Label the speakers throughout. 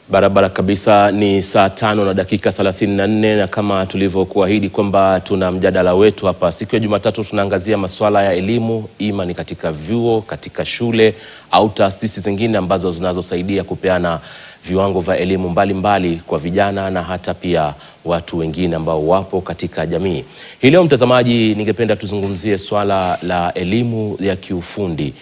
Speaker 1: Barabara kabisa. Ni saa 5:34 na kama tulivyokuahidi kwamba tuna mjadala wetu hapa siku ya Jumatatu, tunaangazia masuala ya elimu, ima ni katika vyuo, katika shule au taasisi zingine ambazo zinazosaidia kupeana viwango vya elimu mbalimbali kwa vijana na hata pia watu wengine ambao wapo katika jamii. Hii leo mtazamaji, ningependa tuzungumzie swala la elimu ya kiufundi.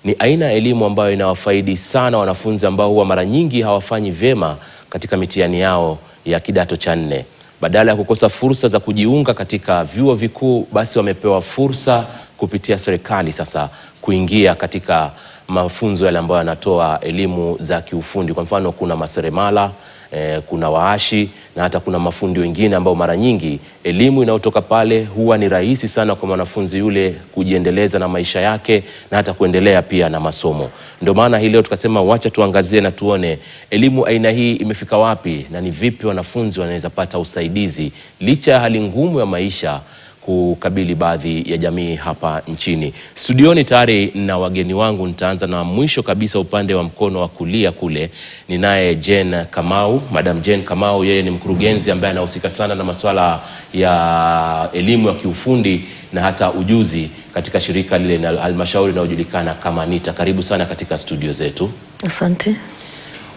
Speaker 1: Ni aina ya elimu ambayo inawafaidi sana wanafunzi ambao huwa mara nyingi hawafanyi vyema katika mitihani yao ya kidato cha 4. Badala ya kukosa fursa za kujiunga katika vyuo vikuu, basi wamepewa fursa kupitia serikali sasa kuingia katika mafunzo yale ambayo yanatoa elimu za kiufundi. Kwa mfano, kuna maseremala, kuna waashi na hata kuna mafundi wengine ambao mara nyingi elimu inayotoka pale huwa ni rahisi sana kwa mwanafunzi yule kujiendeleza na maisha yake na hata kuendelea pia na masomo. Ndio maana hii leo tukasema wacha tuangazie na tuone elimu aina hii imefika wapi na ni vipi wanafunzi wanaweza pata usaidizi licha ya hali ngumu ya maisha kukabili baadhi ya jamii hapa nchini. Studioni tayari na wageni wangu. Nitaanza na mwisho kabisa upande wa mkono wa kulia kule. Ninaye Jane Kamau, Madam Jane Kamau. Yeye ni mkurugenzi ambaye anahusika sana na masuala ya elimu ya kiufundi na hata ujuzi katika shirika lile na halmashauri inayojulikana kama NITA. Karibu sana katika studio zetu.
Speaker 2: Asante.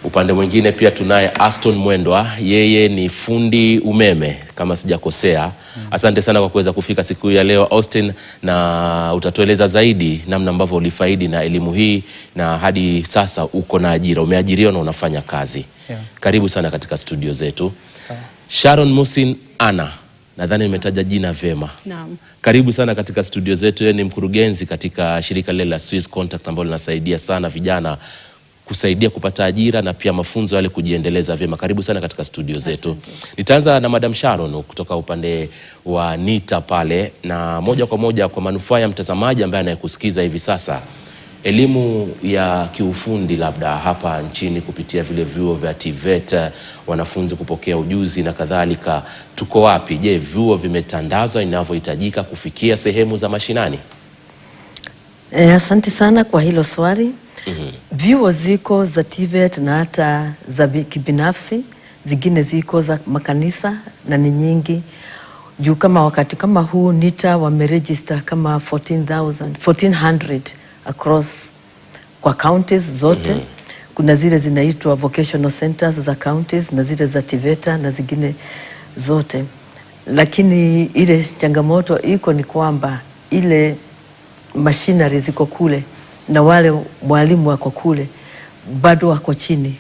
Speaker 1: Upande mwingine pia tunaye Aston Mwendwa, yeye ni fundi umeme kama sijakosea. Asante sana kwa kuweza kufika siku ya leo Austin, na utatueleza zaidi namna ambavyo ulifaidi na elimu hii na hadi sasa uko na ajira, umeajiriwa na unafanya kazi. Karibu sana katika studio zetu.
Speaker 3: Sawa.
Speaker 1: Sharon Musin Ana, nadhani nimetaja jina vema.
Speaker 2: Naam.
Speaker 1: Karibu sana katika studio zetu. Yeye ni mkurugenzi katika shirika lile la Swiss Contact ambalo linasaidia sana vijana kusaidia kupata ajira na pia mafunzo yale kujiendeleza vyema. Karibu sana katika studio zetu.
Speaker 2: Asante.
Speaker 1: Nitaanza na Madam Sharon kutoka upande wa NITA pale, na moja kwa moja kwa manufaa ya mtazamaji ambaye anayekusikiza hivi sasa. Elimu ya kiufundi labda hapa nchini kupitia vile vyuo vya TVET, wanafunzi kupokea ujuzi na kadhalika, tuko wapi? Je, vyuo vimetandazwa inavyohitajika kufikia sehemu za mashinani?
Speaker 2: Asante sana kwa hilo swali. Vyuo ziko za TVET na hata za kibinafsi, zingine ziko za makanisa na ni nyingi. Juu kama wakati kama huu NITA wameregister kama 1400 across kwa counties zote. Kuna zile zinaitwa vocational centers za counties na zile za TVETA na zingine zote. Lakini ile changamoto iko ni kwamba ile machinery ziko kule na wale walimu wako kule bado wako chini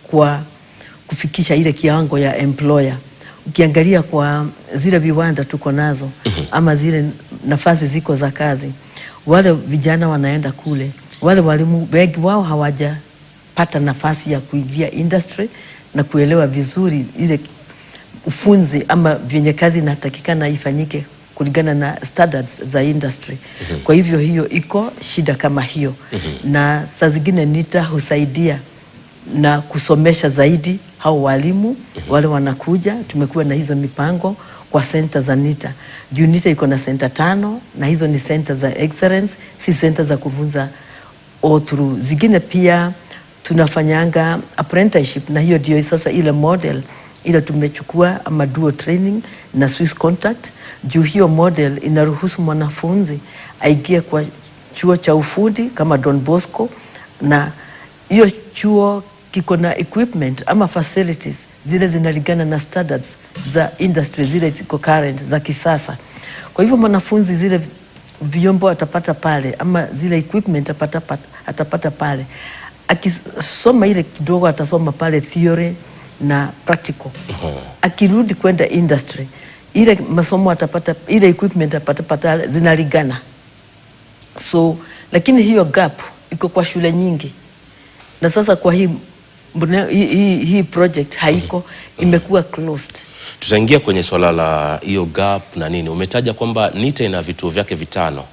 Speaker 2: kwa kufikisha ile kiwango ya employer. Ukiangalia kwa zile viwanda tuko nazo ama zile nafasi ziko za kazi, wale vijana wanaenda kule, wale walimu wengi wao hawajapata nafasi ya kuingia industry na kuelewa vizuri ile ufunzi ama vyenye kazi inatakikana ifanyike kulingana na standards za industry. Kwa hivyo hiyo iko shida kama hiyo. Na saa zingine NITA husaidia na kusomesha zaidi hao walimu wale wanakuja. Tumekuwa na hizo mipango kwa center za NITA. Juu NITA iko na center 5 na hizo ni center za excellence, si center za kufunza all through. Zingine pia tunafanyanga apprenticeship, na hiyo ndio sasa ile model ile tumechukua ama dual training na Swiss Contact. Juu hiyo model inaruhusu mwanafunzi aingie kwa chuo cha ufundi kama Don Bosco, na hiyo chuo kiko na equipment ama facilities zile zinalingana na standards za industry zile ziko current za kisasa. Kwa hivyo mwanafunzi zile vyombo atapata pale ama zile equipment atapata pale. Akisoma ile kidogo atasoma pale theory na practical. Akirudi kwenda industry, ile masomo atapata, ile equipment atapata zinalingana. So lakini hiyo gap iko kwa shule nyingi, na sasa kwa hii project haiko, imekuwa closed.
Speaker 1: Tutaingia kwenye swala la hiyo gap na nini. Umetaja kwamba NITA ina vituo vyake vitano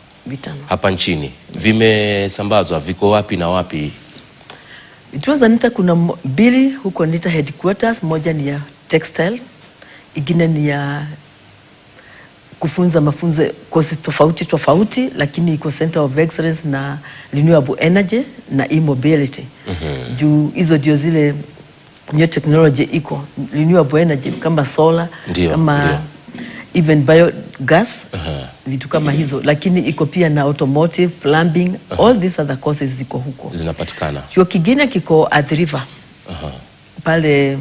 Speaker 1: hapa nchini. Vimesambazwa, viko wapi na wapi?
Speaker 2: Vituo za NITA kuna 2 huko NITA headquarters. Moja ni ya textile, ingine ni ya kufunza mafunzo kozi tofauti, lakini iko Center of Excellence na Renewable Energy na e-mobility. Juu hizo ndio zile new technology iko renewable energy kama solar,
Speaker 1: Ndiyo,
Speaker 2: kama
Speaker 1: ndiyo.
Speaker 2: even biogas, vitu kama hizo, lakini iko pia na automotive, plumbing, all these other courses ziko huko.
Speaker 1: Zinapatikana.
Speaker 2: Chuo kingine kiko Athi River. Pale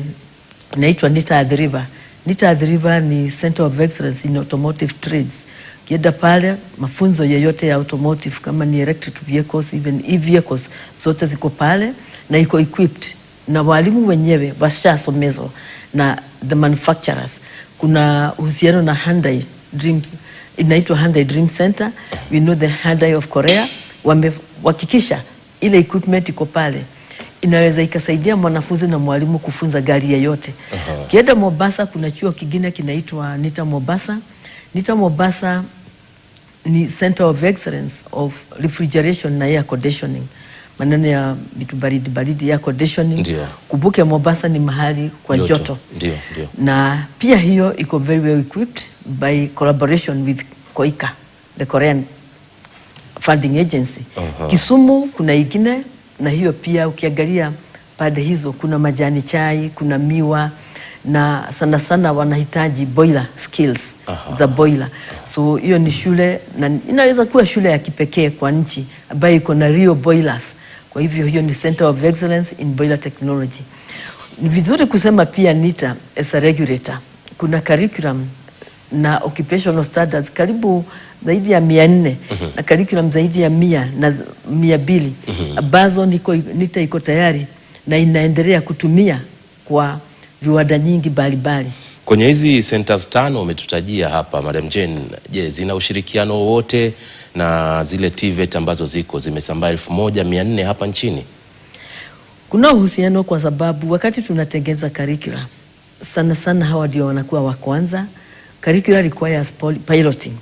Speaker 2: inaitwa NITA Athi River. NITA Athi River ni Center of Excellence in Automotive Trades. Kienda pale mafunzo yoyote ya automotive kama ni electric vehicles, even e-vehicles, zote ziko pale na iko equipped na walimu wenyewe washasomezwa na the manufacturers. Kuna uhusiano na Hyundai Dreams, inaitwa Hyundai Dream Center. We know the Hyundai of Korea. Wamehakikisha ile equipment iko pale, inaweza ikasaidia mwanafunzi na mwalimu kufunza gari yoyote. Kienda Mombasa kuna chuo kingine kinaitwa NITA Mombasa. NITA Mombasa ni Center of Excellence of Refrigeration na Air Conditioning. Maneno ya vitu baridi baridi, air conditioning.
Speaker 1: Ndiyo.
Speaker 2: Kumbuke Mombasa ni mahali kwa joto.
Speaker 1: Ndiyo, ndiyo.
Speaker 2: Na pia hiyo iko very well equipped by collaboration with KOICA, the Korean funding agency. Kisumu kuna ingine, na hiyo pia ukiangalia pande hizo kuna majani chai, kuna miwa, na sana sana wanahitaji boiler skills za boiler. So hiyo ni shule na inaweza kuwa shule ya kipekee kwa nchi ambayo iko na real boilers. Kwa hivyo hiyo ni Center of Excellence in Boiler Technology. Ni vizuri kusema pia NITA as a regulator, kuna curriculum na occupational standards karibu zaidi ya 400 na curriculum zaidi ya 100 na 200 ambazo NITA iko tayari na inaendelea kutumia kwa viwanda nyingi mbalimbali.
Speaker 1: Kwenye hizi centers 5 umetutajia hapa Madam Jane, je, zina ushirikiano wote na zile TVET ambazo zimesambaa 1400 hapa nchini?
Speaker 2: Kuna uhusiano kwa sababu wakati tunatengeneza curricula sana sana hawa ndio wanakuwa wa kwanza. Curricula requires piloting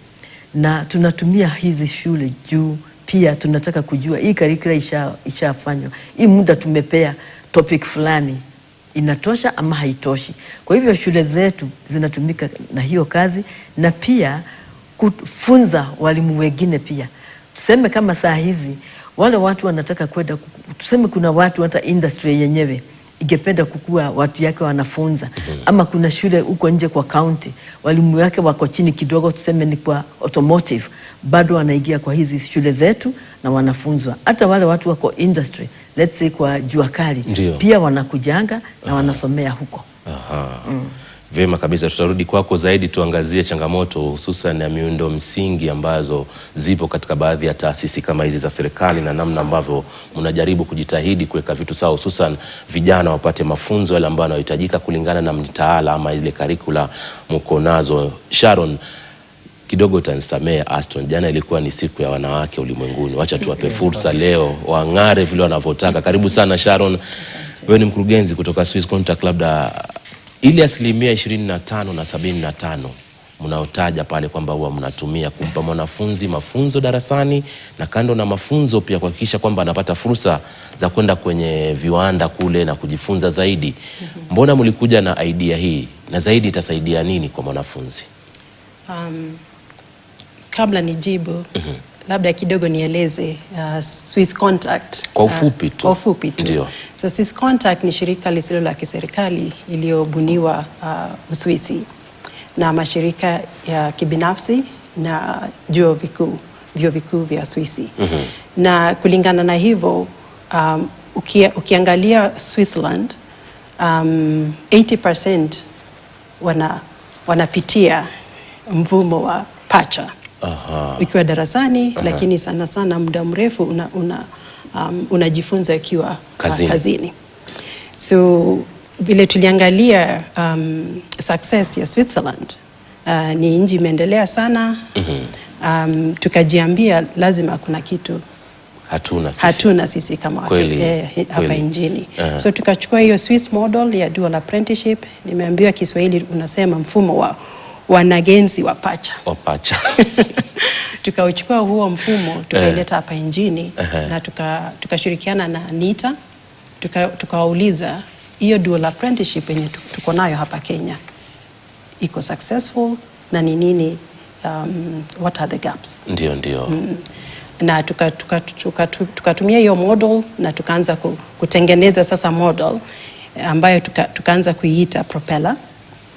Speaker 2: na tunatumia hizi shule juu pia tunataka kujua hii curricula ishafanywa, hii muda tumepea topic fulani inatosha ama haitoshi. Kwa hivyo shule zetu zinatumika na hiyo kazi, na pia kufunza walimu wengine pia. Tuseme kama saa hizi wale watu wanataka kwenda, tuseme kuna watu hata industry yenyewe ingependa kukua watu yake wanafunza, ama kuna shule huko nje kwa county walimu wake wako chini kidogo, tuseme ni kwa automotive, bado wanaingia kwa hizi shule zetu na wanafunzwa. Hata wale watu wako industry, let's say kwa jua kali, pia wanakujanga na wanasomea huko.
Speaker 1: Vema kabisa, tutarudi kwako zaidi tuangazie changamoto hususan ya miundo msingi ambazo zipo katika baadhi ya taasisi kama hizi za serikali na namna ambavyo mnajaribu kujitahidi kuweka vitu sawa, hususan vijana wapate mafunzo yale ambayo yanahitajika kulingana na mtaala ama ile curricula mko nazo. Sharon, kidogo utanisamea Aston, jana ilikuwa ni siku ya wanawake ulimwenguni. Wacha tuwape fursa leo wang'are vile wanavyotaka. Karibu sana Sharon. Wewe ni mkurugenzi kutoka Swiss Contact, labda ili 25% na 75% mnaotaja pale kwamba huwa mnatumia kumpa mwanafunzi mafunzo darasani, na kando na mafunzo pia kuhakikisha kwamba anapata fursa za kwenda kwenye viwanda kule na kujifunza zaidi. Mbona mlikuja na idea hii, na zaidi itasaidia nini kwa mwanafunzi?
Speaker 3: Kabla nijibu, labda kidogo nieleze Swiss Contact
Speaker 1: kwa ufupi tu.
Speaker 3: Kwa ufupi tu.
Speaker 1: Ndio.
Speaker 3: So Swiss Contact ni shirika lisilo la kiserikali iliyobuniwa Uswisi na mashirika ya kibinafsi na vyuo vikuu vya Uswisi. Na kulingana na hivyo, ukiangalia Switzerland, 80% wanapitia mfumo wa pacha ukiwa darasani, lakini sana sana muda mrefu unajifunza ukiwa kazini. So vile tuliangalia success ya Switzerland, ni nchi imeendelea sana, tukajiambia lazima kuna kitu hatuna sisi kama hapa nchini. So tukachukua hiyo Swiss model ya dual apprenticeship. Nimeambiwa Kiswahili unasema mfumo wa wanagenzi wa pacha. Tukauchukua huo mfumo tukaileta hapa nchini, na tukashirikiana na NITA, tukawauliza hiyo dual apprenticeship yenye tuko nayo hapa Kenya iko successful na ni nini, what are the gaps?
Speaker 1: Ndio.
Speaker 3: Na tukatumia hiyo model na tukaanza kutengeneza sasa model ambayo tukaanza kuiita Propeller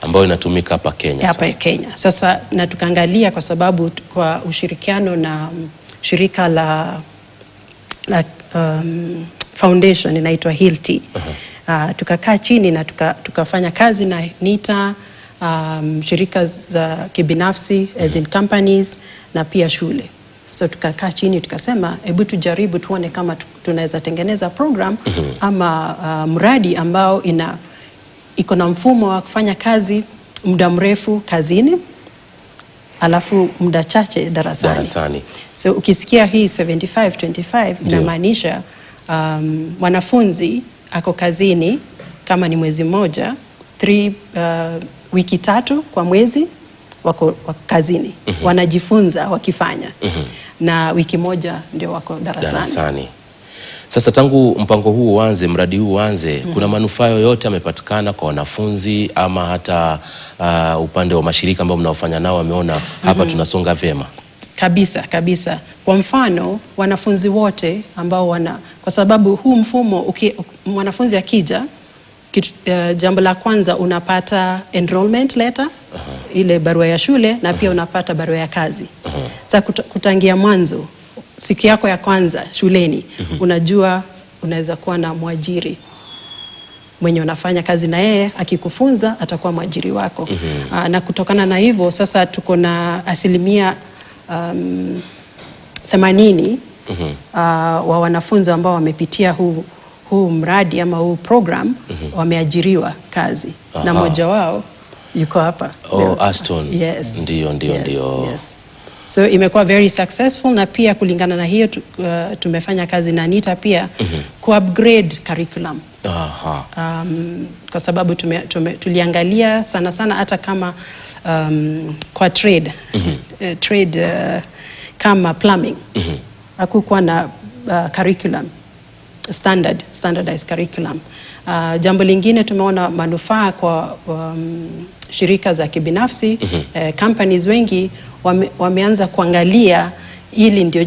Speaker 1: ambayo inatumika hapa Kenya
Speaker 3: hapa Kenya. Sasa na tukaangalia kwa sababu kwa ushirikiano na shirika la foundation inaitwa Hilti. Tukakaa chini na tukafanya kazi na NITA, shirika za kibinafsi as in companies na pia shule. So tukakaa chini tukasema hebu tujaribu tuone kama tunaweza tengeneza program ama mradi ambao iko na mfumo wa kufanya kazi muda mrefu kazini alafu muda chache darasani. So ukisikia hii 75-25 inamaanisha mwanafunzi ako kazini kama ni mwezi mmoja, wiki 3 kwa mwezi wako kazini, wanajifunza wakifanya, na wiki moja ndio wako darasani.
Speaker 1: Sasa tangu mpango huu uanze, mradi huu uanze, kuna manufaa yoyote yamepatikana kwa wanafunzi ama hata upande wa mashirika ambao mnaofanya nao wameona hapa tunasonga vyema?
Speaker 3: Kabisa. Kwa mfano, wanafunzi wote ambao kwa sababu huu mfumo mwanafunzi akija, jambo la kwanza unapata enrollment letter, ile barua ya shule, na pia unapata barua ya kazi. Sasa kutangia mwanzo, siku yako ya kwanza shuleni, unajua unaweza kuwa na mwajiri mwenye unafanya kazi na yeye, akikufunza atakuwa mwajiri wako. Na kutokana na hivyo sasa tuko na 80 wa wanafunzi ambao wamepitia huu mradi ama huu program wameajiriwa kazi. Na mmoja wao yuko hapa.
Speaker 1: Aston.
Speaker 3: Yes.
Speaker 1: Ndio.
Speaker 3: So imekuwa very successful, na pia kulingana na hiyo tumefanya kazi na NITA pia ku-upgrade curriculum. Kwa sababu tuliangalia sana hata kama kwa trade kama plumbing hakukuwa na curriculum standardized curriculum. Jambo lingine tumeona manufaa kwa shirika za kibinafsi, companies wengi wameanza kuangalia ili ndio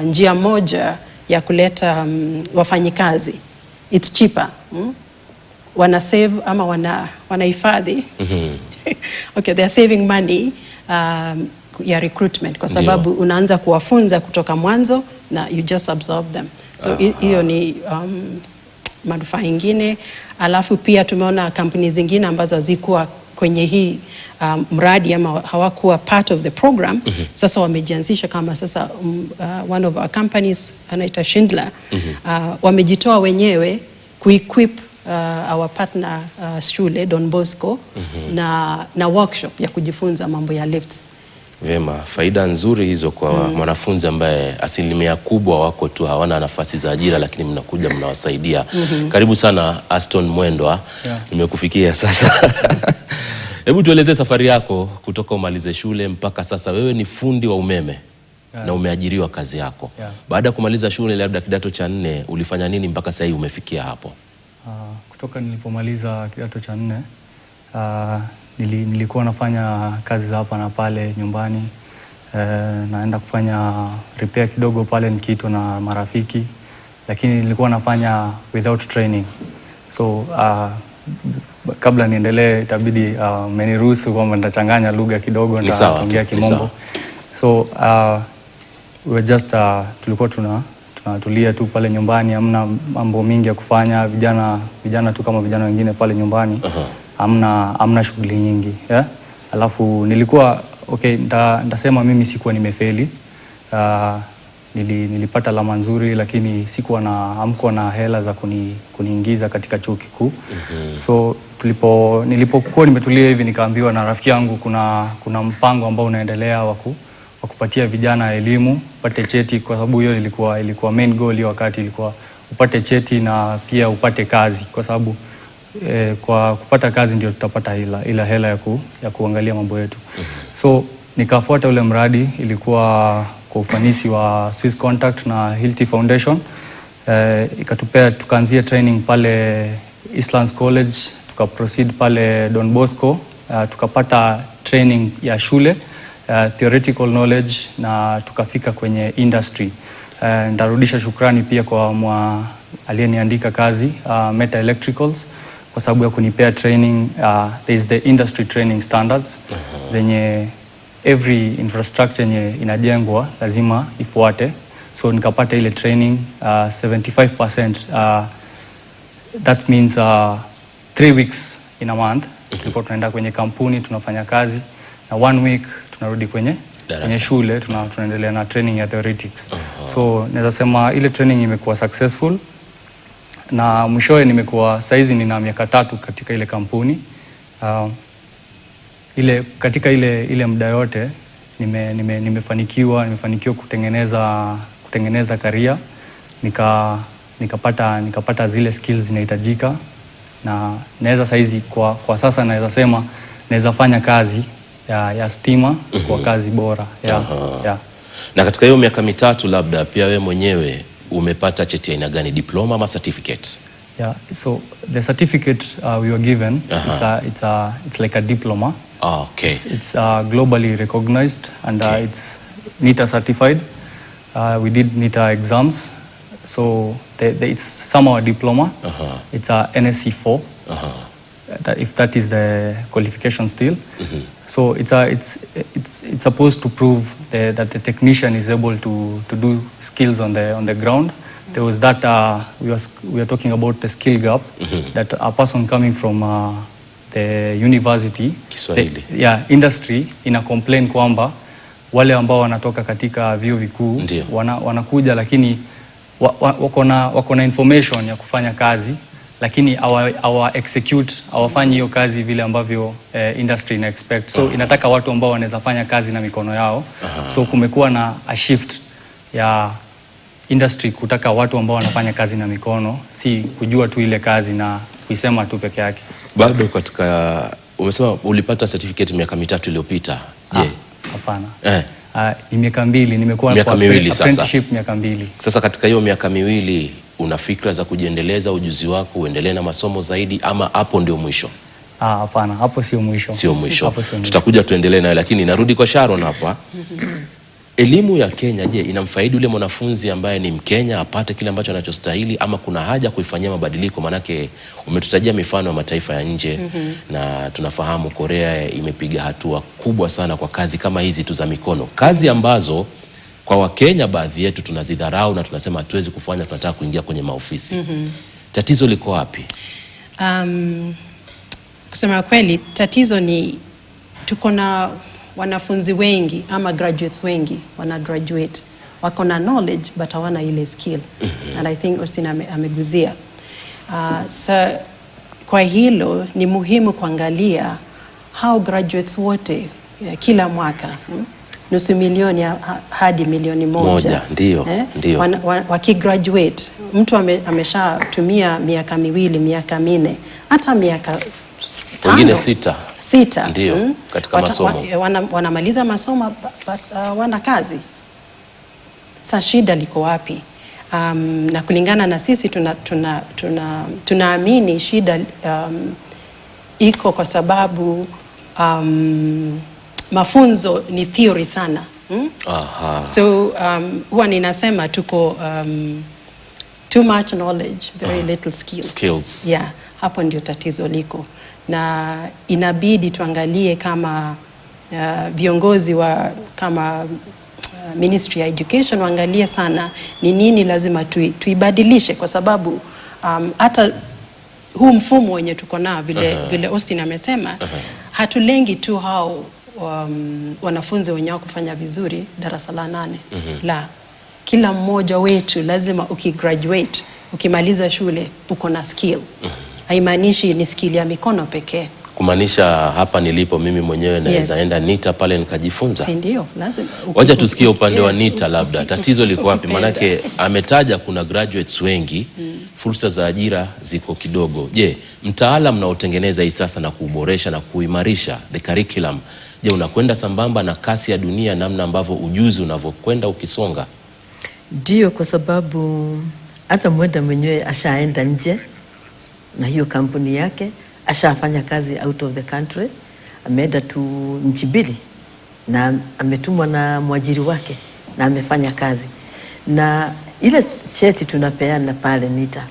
Speaker 3: njia moja ya kuleta wafanyikazi. It's cheaper. Wana save ama wanahifadhi. Okay, they are saving money ya recruitment kwa sababu unaanza kuwafunza kutoka mwanzo na you just absorb them. So hiyo ni manufaa ingine. Alafu pia tumeona kampuni zingine ambazo hazikuwa kwenye hii mradi ama hawakuwa part of the program, sasa wamejianzisha kama sasa one of our companies anaita Schindler, wamejitoa wenyewe kuequip our partner shule Don Bosco na workshop ya kujifunza mambo ya lifts.
Speaker 1: Vema, faida nzuri hizo kwa mwanafunzi ambaye asilimia kubwa wako tu hawana nafasi za ajira, lakini mnakuja mnawasaidia. Karibu sana Aston Mwendwa. Nimekufikia sasa. Hebu tueleze safari yako kutoka umalize shule mpaka sasa. Wewe ni fundi wa umeme na umeajiriwa kazi yako. Baada ya kumaliza shule labda kidato cha 4, ulifanya nini mpaka sasa hivi umefikia hapo?
Speaker 4: Kutoka nilipomaliza kidato cha 4, nilikuwa nafanya kazi za hapa na pale nyumbani. Naenda kufanya repair kidogo pale nikiitwa na marafiki, lakini nilikuwa nafanya without training. So kabla niendelee itabidi meniruhusu kwamba nitachanganya lugha kidogo, nitaongea Kimombo. So we were just tulikuwa tunatulia tu pale nyumbani, hamna mambo mingi ya kufanya, vijana tu kama vijana wengine pale nyumbani. Hamna shughuli nyingi, Alafu nilikuwa nitasema mimi sikuwa nimefeli. Nilipata alama nzuri, lakini hamkuwa na hela za kuniingiza katika chuo kikuu. So nilipokuwa nimetulia hivi nikaambiwa na rafiki yangu kuna mpango ambao unaendelea wa kupatia vijana elimu, upate cheti, kwa sababu hiyo ilikuwa main goal hiyo wakati, ilikuwa upate cheti na pia upate kazi, kwa sababu kwa kupata kazi ndio tutapata ila hela ya kuangalia mambo yetu. So nikafuata ule mradi, ilikuwa kwa ufanisi wa Swiss Contact na Hilti Foundation. Tukaanzia training pale Eastlands College, tukaproceed pale Don Bosco, tukapata training ya shule, theoretical knowledge, na tukafika kwenye industry. Ndarudisha shukrani pia kwa aliyeniandika kazi Meta Electricals kwa sababu ya kunipea training. There is the industry training standards zenye every infrastructure yenye inajengwa lazima ifuate, so nikapata ile training 75%. That means 3 weeks in a month tulikuwa tunaenda kwenye kampuni tunafanya kazi, na 1 week tunarudi kwenye shule tunaendelea na training ya theoretics. So naweza sema ile training imekuwa successful, na mwishowe nimekuwa saizi nina miaka 3 katika ile kampuni. Katika ile muda yote nimefanikiwa kutengeneza career, nikapata zile skills zinahitajika, na naweza saizi kwa sasa naweza sema naweza fanya kazi ya stima kwa kazi bora.
Speaker 1: Na katika hiyo miaka 3 labda pia wewe mwenyewe umepata cheti aina gani, diploma ama certificate?
Speaker 4: So the certificate we were given, it's like a diploma.
Speaker 1: Okay.
Speaker 4: It's globally recognized, and it's NITA certified. We did NITA exams, so it's somehow a diploma. It's a NSC 4. If that is the qualification still. So it's supposed to prove that the technician is able to do skills on the ground. There was that we are talking about the skill gap, that a person coming from the university, industry ina complain kwamba wale ambao wanatoka katika vyuo vikuu wanakuja, lakini wako na information ya kufanya kazi, lakini hawafanyi hiyo kazi vile ambavyo industry ina expect. So inataka watu ambao wanaweza fanya kazi na mikono yao. So kumekuwa na a shift ya industry kutaka watu ambao wanafanya kazi na mikono, si kujua tu ile kazi na kuisema tu peke yake.
Speaker 1: Bado katika umesema ulipata certificate miaka 3 iliyopita. Je?
Speaker 4: Hapana. Ni miaka 2, nimekuwa kwa apprenticeship miaka 2.
Speaker 1: Sasa katika hiyo miaka 2 una fikra za kujiendeleza ujuzi wako, uendelee na masomo zaidi, ama hapo ndio mwisho?
Speaker 4: Hapana, hapo sio mwisho.
Speaker 1: Sio mwisho. Tutakuja tuendelee nayo, lakini narudi kwa Sharon hapa. Elimu ya Kenya, je, inamfaidi yule mwanafunzi ambaye ni Mkenya apate kile ambacho anachostahili, ama kuna haja kuifanyia mabadiliko? Manake umetutajia mifano ya mataifa ya nje, na tunafahamu Korea imepiga hatua kubwa sana kwa kazi kama hizi tu za mikono, kazi ambazo kwa Wakenya baadhi yetu tunazidharau na tunasema hatuwezi kufanya, tunataka kuingia kwenye maofisi. Tatizo liko wapi?
Speaker 3: Kusema kweli, tatizo ni tuko na wanafunzi wengi ama graduates wengi wana graduate, wako na knowledge but hawana ile skill. And I think Austin ameguzia. So kwa hilo ni muhimu kuangalia how graduates wote kila mwaka 500,000 hadi 1,000,000
Speaker 1: ndio
Speaker 3: wakigraduate, mtu ameshatumia miaka 2, miaka 4, hata miaka 5,
Speaker 1: wengine 6 ndio katika masomo
Speaker 3: wanamaliza masomo wana kazi. Sasa shida liko wapi? Na kulingana na sisi tunaamini shida iko kwa sababu mafunzo ni theory sana. So huwa ninasema tuko too much knowledge, very little skills. Yeah, hapo ndio tatizo liko, na inabidi tuangalie kama viongozi wa kama Ministry ya Education waangalie sana ni nini lazima tuibadilishe, kwa sababu hata huu mfumo wenye tuko nao vile Austin amesema, hatulengi tu hao wanafunzi wenye kufanya vizuri darasa la 8. La, kila mmoja wetu lazima ukigraduate, ukimaliza shule uko na skill. Haimaanishi ni skill ya mikono pekee.
Speaker 1: Kumaanisha hapa nilipo mimi mwenyewe naweza enda NITA pale nikajifunza.
Speaker 3: Si ndio? Lazima.
Speaker 1: Wacha tusikie upande wa NITA labda. Tatizo liko wapi? Manake ametaja kuna graduates wengi, fursa za ajira ziko kidogo. Je, mtaala mnaotengeneza hii sasa na kuboresha na kuimarisha the curriculum, je, unakwenda sambamba na kasi ya dunia, namna ambavyo ujuzi unavyokwenda ukisonga?
Speaker 2: Ndio, kwa sababu hata mwenda mwenyewe ashaenda nje na hiyo kampuni yake, ashafanya kazi out of the country, ameenda tu nchi 2 na ametumwa na mwajiri wake na amefanya kazi. Na Ile cheti tunapeana pale NITA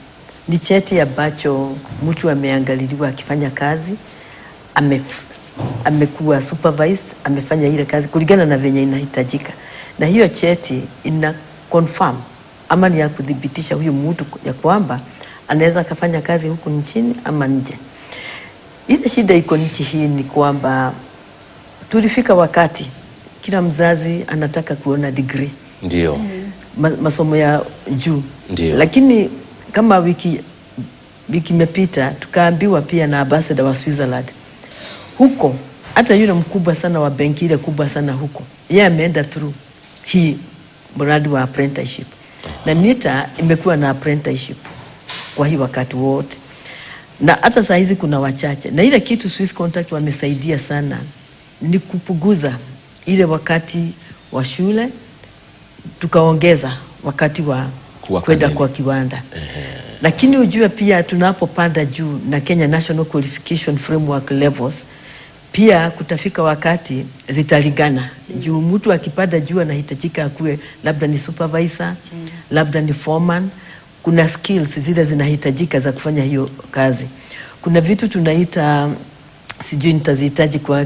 Speaker 2: ni cheti ambacho mtu ameangaliliwa akifanya kazi, amekuwa supervised, amefanya ile kazi kulingana na venye inahitajika, na hiyo cheti ina confirm ama ni ya kudhibitisha huyu mtu ya kwamba anaweza kufanya kazi huku nchini ama nje. Ile shida iko nchi hii ni kwamba tulifika wakati kila mzazi anataka kuona degree.
Speaker 1: Ndio.
Speaker 2: Masomo ya juu.
Speaker 1: Ndio.
Speaker 2: Lakini kama wiki imepita tukaambiwa pia na ambassador wa Switzerland huko, hata yule mkubwa sana wa benki ile kubwa sana huko, yeye ameenda through hii mradi wa apprenticeship. Na NITA imekuwa na apprenticeship kwa hii wakati wote, na hata saa hizi kuna wachache, na ile kitu Swiss Contact wamesaidia sana ni kupunguza ile wakati wa shule, tukaongeza wakati wa kwenda kwa kiwanda. Lakini ujue pia tunapopanda juu na Kenya National Qualification Framework levels, pia kutafika wakati zitalingana. Juu mtu akipanda juu anahitajika akuwe labda ni supervisor, labda ni foreman. Kuna skills zile zinahitajika za kufanya hiyo kazi. Kuna vitu tunaita, sijui nitazihitaji kwa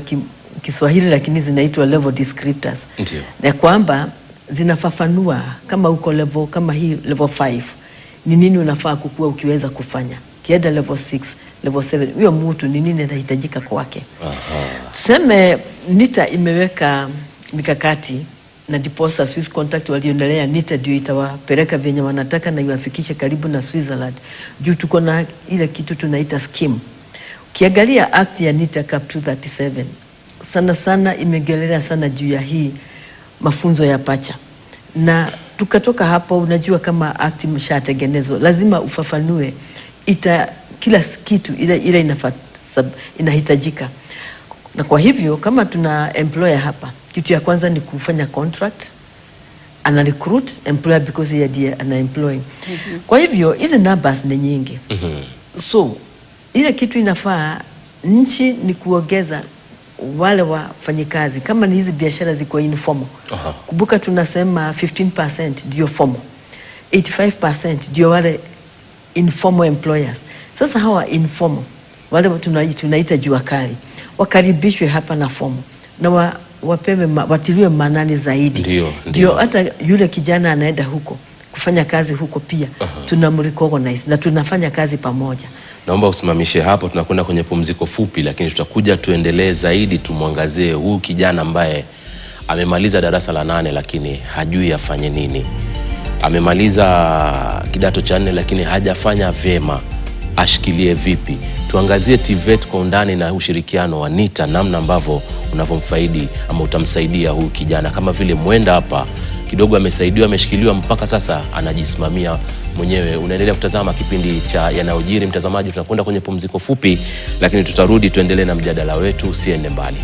Speaker 2: Kiswahili, lakini zinaitwa level descriptors.
Speaker 1: Ndio.
Speaker 2: Na kwamba zinafafanua kama uko level kama hii level 5 ni nini unafaa kukua ukiweza kufanya. Kienda level 6, level 7, huyo mtu ni nini anahitajika kwake. Tuseme NITA imeweka mikakati na diposa Swiss Contact walionelea NITA ndio itawapeleka venye wanataka na iwafikishe karibu na Switzerland. Juu tuko na ile kitu tunaita scheme. Ukiangalia act ya NITA Cap 237 sana sana imegelea sana juu ya hii mafunzo ya pacha. Na tukatoka hapo, unajua kama act imeshatengenezwa lazima ufafanue kila kitu ile inahitajika. Na kwa hivyo kama tuna employer hapa, kitu ya kwanza ni kufanya contract, ana recruit employer because yeye ndiye ana employ. Kwa hivyo hizi numbers ni nyingi. So ile kitu inafaa nchi ni kuongeza wale wafanyikazi. Kama ni hizi biashara ziko informal, kumbuka tunasema 15% ndio formal, 85% ndio wale informal employers. Sasa hawa informal wale tunaita jua kali wakaribishwe hapa na formal na wapewe watiliwe manani zaidi. Ndio hata yule kijana anaenda huko kufanya kazi huko pia tunamrecognize na tunafanya kazi pamoja.
Speaker 1: Naomba usimamishe hapo, tunakwenda kwenye pumziko fupi, lakini tutakuja tuendelee zaidi, tumwangazie huyu kijana ambaye amemaliza darasa la 8 lakini hajui afanye nini. Amemaliza kidato cha 4 lakini hajafanya vyema, ashikilie vipi? Tuangazie TVET kwa undani na ushirikiano wa NITA, namna ambavyo unavomfaidi ama utamsaidia huyu kijana. Kama vile Mwenda hapa kidogo amesaidiwa, ameshikiliwa mpaka sasa anajisimamia mwenyewe. Unaendelea kutazama kipindi cha Yanayojiri, mtazamaji. Tunakwenda kwenye pumziko fupi, lakini tutarudi tuendelee na mjadala wetu. Usiende mbali.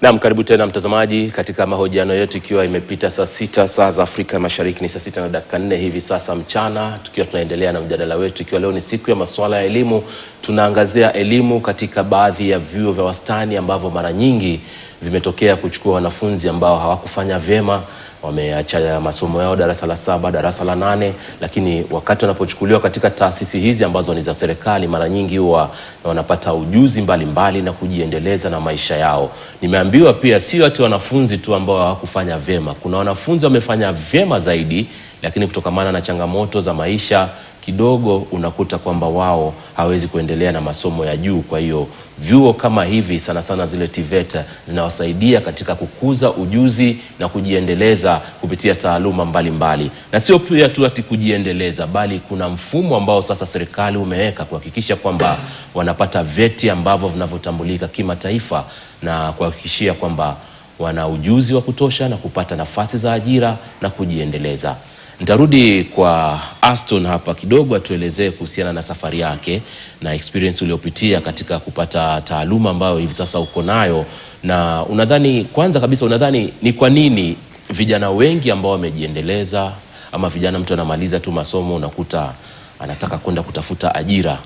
Speaker 1: Naam, karibu tena mtazamaji katika mahojiano yetu, ikiwa imepita saa 6 saa za Afrika Mashariki, ni saa 6 na dakika 4 hivi sasa mchana, tukiwa tunaendelea na mjadala wetu, ikiwa leo ni siku ya masuala ya elimu. Tunaangazia elimu katika baadhi ya vyuo vya wastani ambavyo mara nyingi vimetokea kuchukua wanafunzi ambao hawakufanya vyema, wameacha masomo yao darasa la 7, darasa la 8, lakini wakati wanapochukuliwa katika taasisi hizi ambazo ni za serikali, mara nyingi huwa wanapata ujuzi mbalimbali na kujiendeleza na maisha yao. Nimeambiwa pia sio ati wanafunzi tu ambao hawakufanya vyema, kuna wanafunzi wamefanya vyema zaidi, lakini kutokamana na changamoto za maisha kidogo unakuta kwamba wao hawezi kuendelea na masomo ya juu. Kwa hiyo vyuo kama hivi sana sana zile TVET zinawasaidia katika kukuza ujuzi na kujiendeleza kupitia taaluma mbalimbali. Na sio pia tu ati kujiendeleza, bali kuna mfumo ambao sasa serikali umeweka kuhakikisha kwamba wanapata vyeti ambavyo vinavyotambulika kimataifa na kuhakikishia kwamba wana ujuzi wa kutosha na kupata nafasi za ajira na kujiendeleza. Nitarudi kwa Aston hapa kidogo atuelezee kuhusiana na safari yake na experience uliopitia katika kupata taaluma ambayo hivi sasa uko nayo, na unadhani, kwanza kabisa, unadhani ni kwa nini vijana wengi ambao wamejiendeleza, ama vijana mtu anamaliza tu masomo unakuta anataka kwenda kutafuta ajira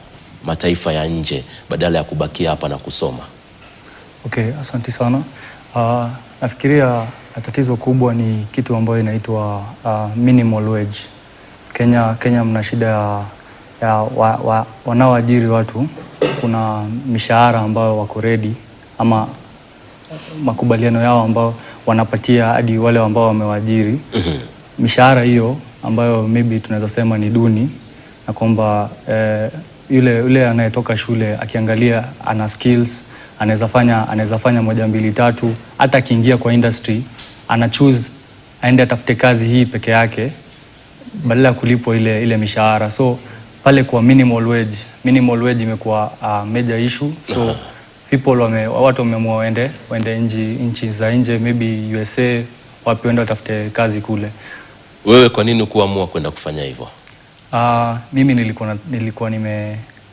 Speaker 1: mataifa ya nje badala ya kubakia hapa na kusoma?
Speaker 4: Okay, asante sana. Nafikiria tatizo kubwa ni kitu ambayo inaitwa minimal wage. Kenya mna shida ya wanaoajiri watu. Kuna mishahara ambayo wako ready, ama makubaliano yao ambao wanapatia hadi wale ambao wamewaajiri. Mishahara hiyo ambayo maybe tunaweza sema ni duni, na kwamba yule anayetoka shule akiangalia ana skills, anaweza fanya 1, 2, 3, hata akiingia kwa industry ana choose aende atafute kazi hii peke yake badala ya kulipwa ile mishahara. So pale kwa minimal wage imekuwa major issue. So watu wameamua waende nchi za nje, maybe USA, wapi, waende watafute kazi kule.
Speaker 1: Wewe kwa nini kuamua kwenda kufanya hivyo?
Speaker 4: Mimi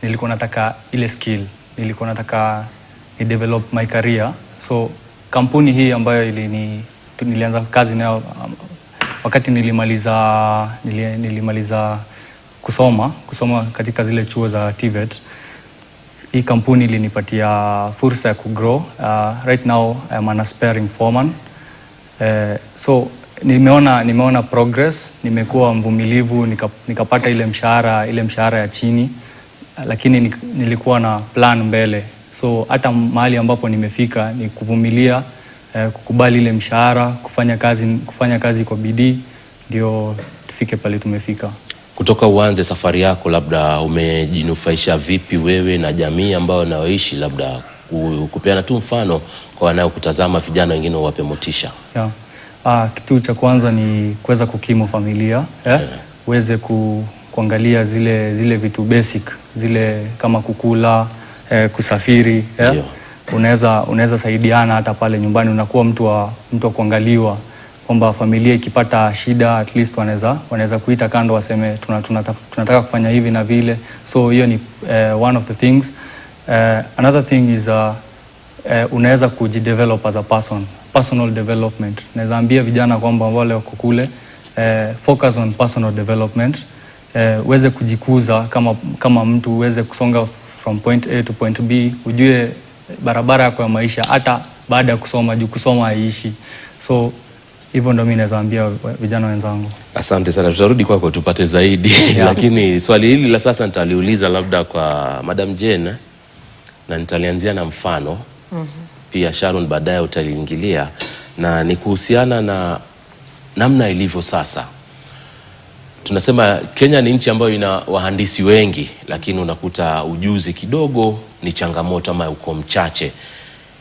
Speaker 4: nilikuwa nataka ile skill, nilikuwa nataka ni develop my career. So kampuni hii ambayo nilianza kazi nayo wakati nilimaliza kusoma katika zile chuo za TVET, hii kampuni ilinipatia fursa ya kugrow. Right now I'm an aspiring foreman. So nimeona progress, nimekuwa mvumilivu, nikapata ile mshahara ya chini, lakini nilikuwa na plan mbele. So hata mahali ambapo nimefika ni kuvumilia, kukubali ile mshahara, kufanya kazi kwa bidii, ndio tufike pale tumefika.
Speaker 1: Kutoka uanze safari yako, labda umejinufaisha vipi wewe na jamii ambayo unaoishi, labda kupeana tu mfano kwa wanaokutazama, vijana wengine wape motisha?
Speaker 4: Kitu cha kwanza ni kuweza kukimu familia, uweze kuangalia zile vitu basic, zile kama kukula, kusafiri, unaweza saidiana hata pale nyumbani, unakuwa mtu wa kuangaliwa, kwamba familia ikipata shida at least wanaweza kuita kando, waseme tunataka kufanya hivi na vile. So hiyo ni one of the things. Another thing is unaweza kujidevelop as a person, personal development. Naweza ambia vijana kwamba wale wako kule, focus on personal development, uweze kujikuza kama mtu, uweze kusonga from point A to point B, ujue barabara yako ya maisha hata baada ya kusoma, juu kusoma haiishi. So hivyo ndo mimi naweza ambia vijana wenzangu.
Speaker 1: Asante sana, tutarudi kwako tupate zaidi. Lakini swali hili la sasa nitaliuliza labda kwa Madam Jane, na nitalianzia na mfano. Pia Sharon baadaye utaliingilia, na ni kuhusiana na namna ilivyo sasa. Tunasema Kenya ni nchi ambayo ina wahandisi wengi, lakini unakuta ujuzi kidogo ni changamoto ama uko mchache.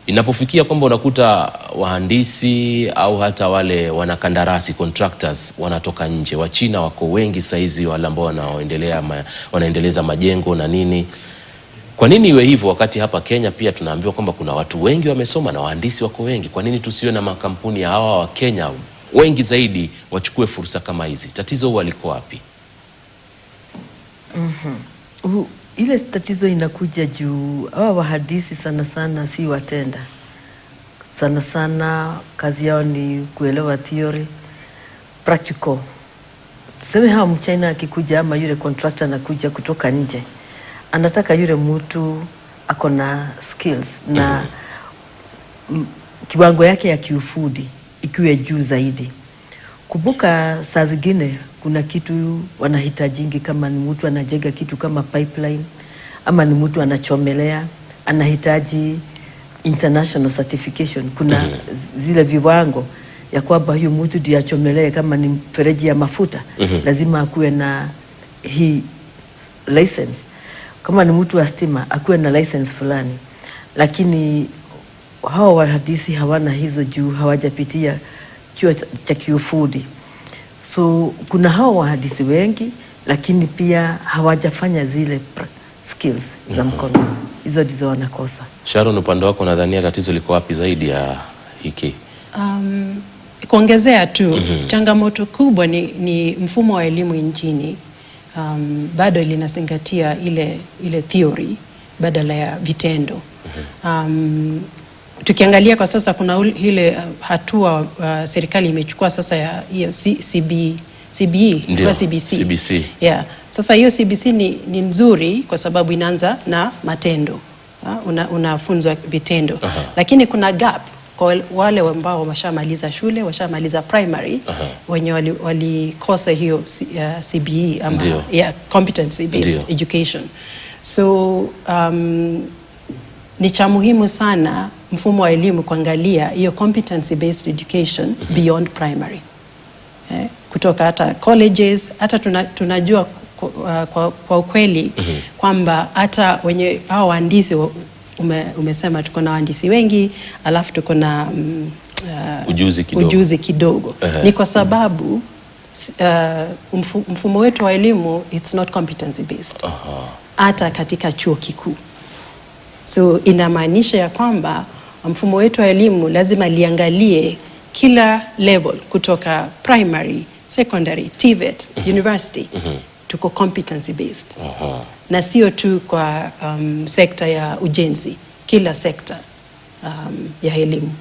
Speaker 1: Inapofikia kwamba unakuta wahandisi au hata wale wanakandarasi, contractors, wanatoka nje. Wachina wako wengi saizi, wale ambao wanaendeleza majengo na nini. Kwa nini iwe hivyo wakati hapa Kenya pia tunaambiwa kwamba kuna watu wengi wamesoma na wahandisi wako wengi? Kwa nini tusiwe na makampuni ya hawa wa Kenya wengi zaidi wachukue fursa kama hizi? Tatizo huwa liko wapi?
Speaker 2: Ile tatizo inakuja juu hawa wahandisi sana si watenda. Sana kazi yao ni kuelewa theory, practical. Tuseme hawa mchina akikuja, ama yule contractor anakuja kutoka nje, anataka yule mtu ako na skills na kiwango yake ya kiufundi ikiwe juu zaidi. Kumbuka saa zingine kuna kitu wanahitajingi, kama ni mtu anajenga kitu kama pipeline, ama ni mtu anachomelea, anahitaji international certification. Kuna zile viwango ya kwamba huyo mtu ndiye achomelee, kama ni mfereji ya mafuta lazima akuwe na hii license. Kama ni mtu wa stima akuwe na license fulani. Lakini hao wahandisi hawana hizo juu hawajapitia chuo cha kiufundi. So kuna hao wahandisi wengi, lakini pia hawajafanya zile skills za mkono. Hizo ndizo wanakosa.
Speaker 1: Sharon, upande wako nadhania tatizo liko wapi zaidi ya hiki?
Speaker 3: kuongezea tu changamoto kubwa ni mfumo wa elimu nchini bado linazingatia ile theory badala ya vitendo. Tukiangalia kwa sasa kuna ile hatua serikali imechukua sasa ya hiyo CBE kwa CBC. Yeah. Sasa hiyo CBC ni nzuri kwa sababu inaanza na matendo. Unafunzwa vitendo. Lakini kuna gap kwa wale ambao wameshamaliza shule, washamaliza primary, wenye walikosa hiyo CBE ama competency based education. So ni cha muhimu sana mfumo wa elimu kuangalia hiyo competency based education beyond primary. Kutoka hata colleges, hata tunajua kwa ukweli kwamba hata wenye hao wahandisi umesema tuko na wahandisi wengi, alafu tuko na ujuzi kidogo. Ni kwa sababu mfumo wetu wa elimu it's not competency based. Hata katika chuo kikuu. So inamaanisha ya kwamba mfumo wetu wa elimu lazima liangalie kila level kutoka primary, secondary, TVET, university. Tuko competency based. Na sio tu kwa sekta ya ujenzi, kila sekta ya elimu.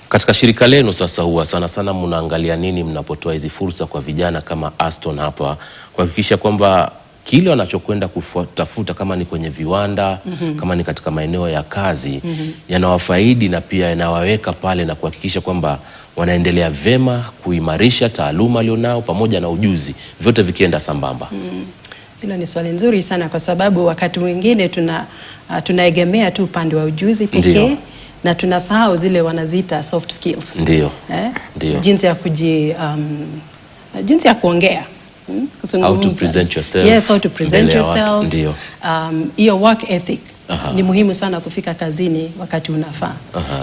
Speaker 1: Katika shirika lenu sasa huwa sana mnaangalia nini mnapotoa hizi fursa kwa vijana kama Aston hapa kuhakikisha kwamba kile wanachokwenda kutafuta kama ni kwenye viwanda, kama ni katika maeneo ya kazi, yanawafaidi na pia yanawaweka pale na kuhakikisha kwamba wanaendelea vema kuimarisha taaluma alionao pamoja na ujuzi, vyote vikienda sambamba?
Speaker 3: Hilo ni swali nzuri sana kwa sababu wakati mwingine tunaegemea tu upande wa ujuzi pekee na tunasahau zile wanaziita soft skills. Ndio. Jinsi ya kuongea.
Speaker 1: How to present yourself.
Speaker 3: Yes, how to present yourself. Ndio. Hiyo work ethic. Ni muhimu sana kufika kazini wakati unafaa.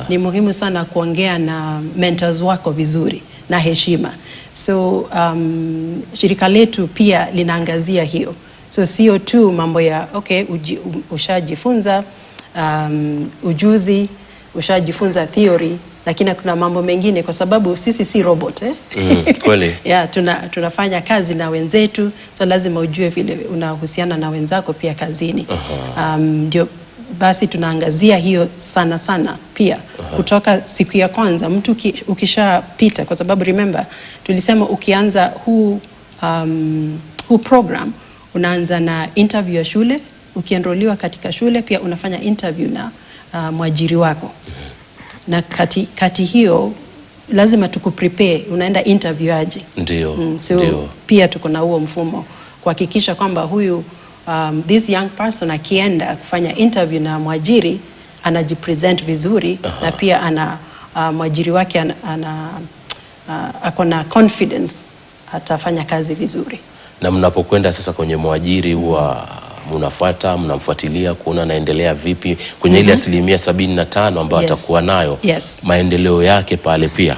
Speaker 3: Ni muhimu sana kuongea na mentors wako vizuri na heshima. So shirika letu pia linaangazia hiyo. So sio tu mambo ya ushajifunza ujuzi, ushajifunza theory, lakini kuna mambo mengine kwa sababu sisi si robot
Speaker 1: kweli.
Speaker 3: Tunafanya kazi na wenzetu, so lazima ujue vile unahusiana na wenzako pia kazini. Ndio basi tunaangazia hiyo sana pia kutoka siku ya kwanza mtu ukishapita, kwa sababu remember tulisema ukianza huu program unaanza na interview ya shule. Ukienroliwa katika shule pia unafanya interview na mwajiri wako. Na kati hiyo lazima tukuprepare unaenda interview aje. So pia tuko na huo mfumo kuhakikisha kwamba huyu this young person akienda kufanya interview na mwajiri anajipresent vizuri na pia mwajiri wake ako na confidence atafanya kazi vizuri.
Speaker 1: Na mnapokwenda sasa kwenye mwajiri huwa mnamfuatilia kuona anaendelea vipi kwenye ile 75% ambayo atakuwa nayo, maendeleo yake pale pia?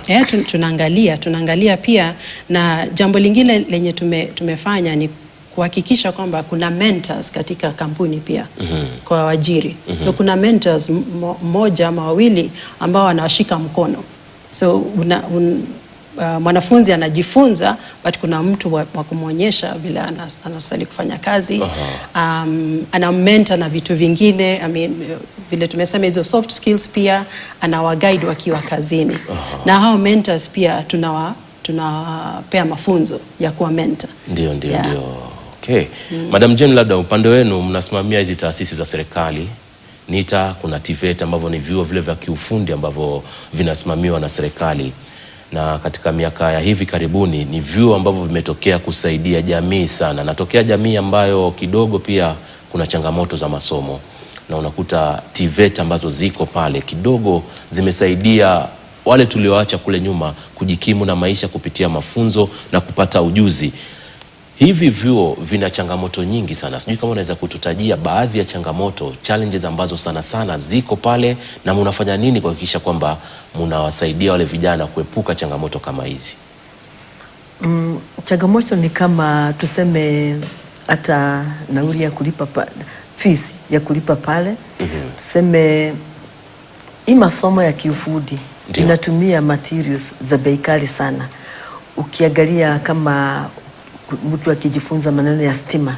Speaker 1: Tunaangalia pia, na jambo lingine lenye tumefanya ni kuhakikisha kwamba kuna mentors katika kampuni pia kwa wajiri. So kuna mentors mmoja ama wawili ambao wanawashika mkono. So mwanafunzi anajifunza, but kuna mtu wa kumwonyesha vile anastahili kufanya kazi. Anamenta na vitu vingine, vile tumesema hizo soft skills pia anawaguide wakiwa kazini. Na hao mentors pia tunawapea mafunzo ya kuwa mentor. Ndio. Okay. Madam Jane, labda upande wenu mnasimamia hizi taasisi za serikali, NITA, kuna TVET ambavyo ni vyuo vile vya kiufundi ambavyo vinasimamiwa na serikali. Na katika miaka ya hivi karibuni ni vyuo ambavyo vimetokea kusaidia jamii sana. Natokea jamii ambayo kidogo pia kuna changamoto za masomo. Na unakuta TVET ambazo ziko pale kidogo zimesaidia wale tulioacha kule nyuma kujikimu na maisha kupitia mafunzo na kupata ujuzi. Hivi vyuo vina changamoto nyingi sana. Sijui kama unaweza kututajia baadhi ya challenges ambazo sana ziko pale, na mnafanya nini kuhakikisha kwamba mnawasaidia wale vijana kuepuka changamoto kama hizi?
Speaker 2: Changamoto ni kama tuseme hata nauli ya kulipa fees ya kulipa pale. Tuseme hii masomo ya kiufundi inatumia materials za bei kali sana. Ukiangalia kama mtu akijifunza maneno ya stima,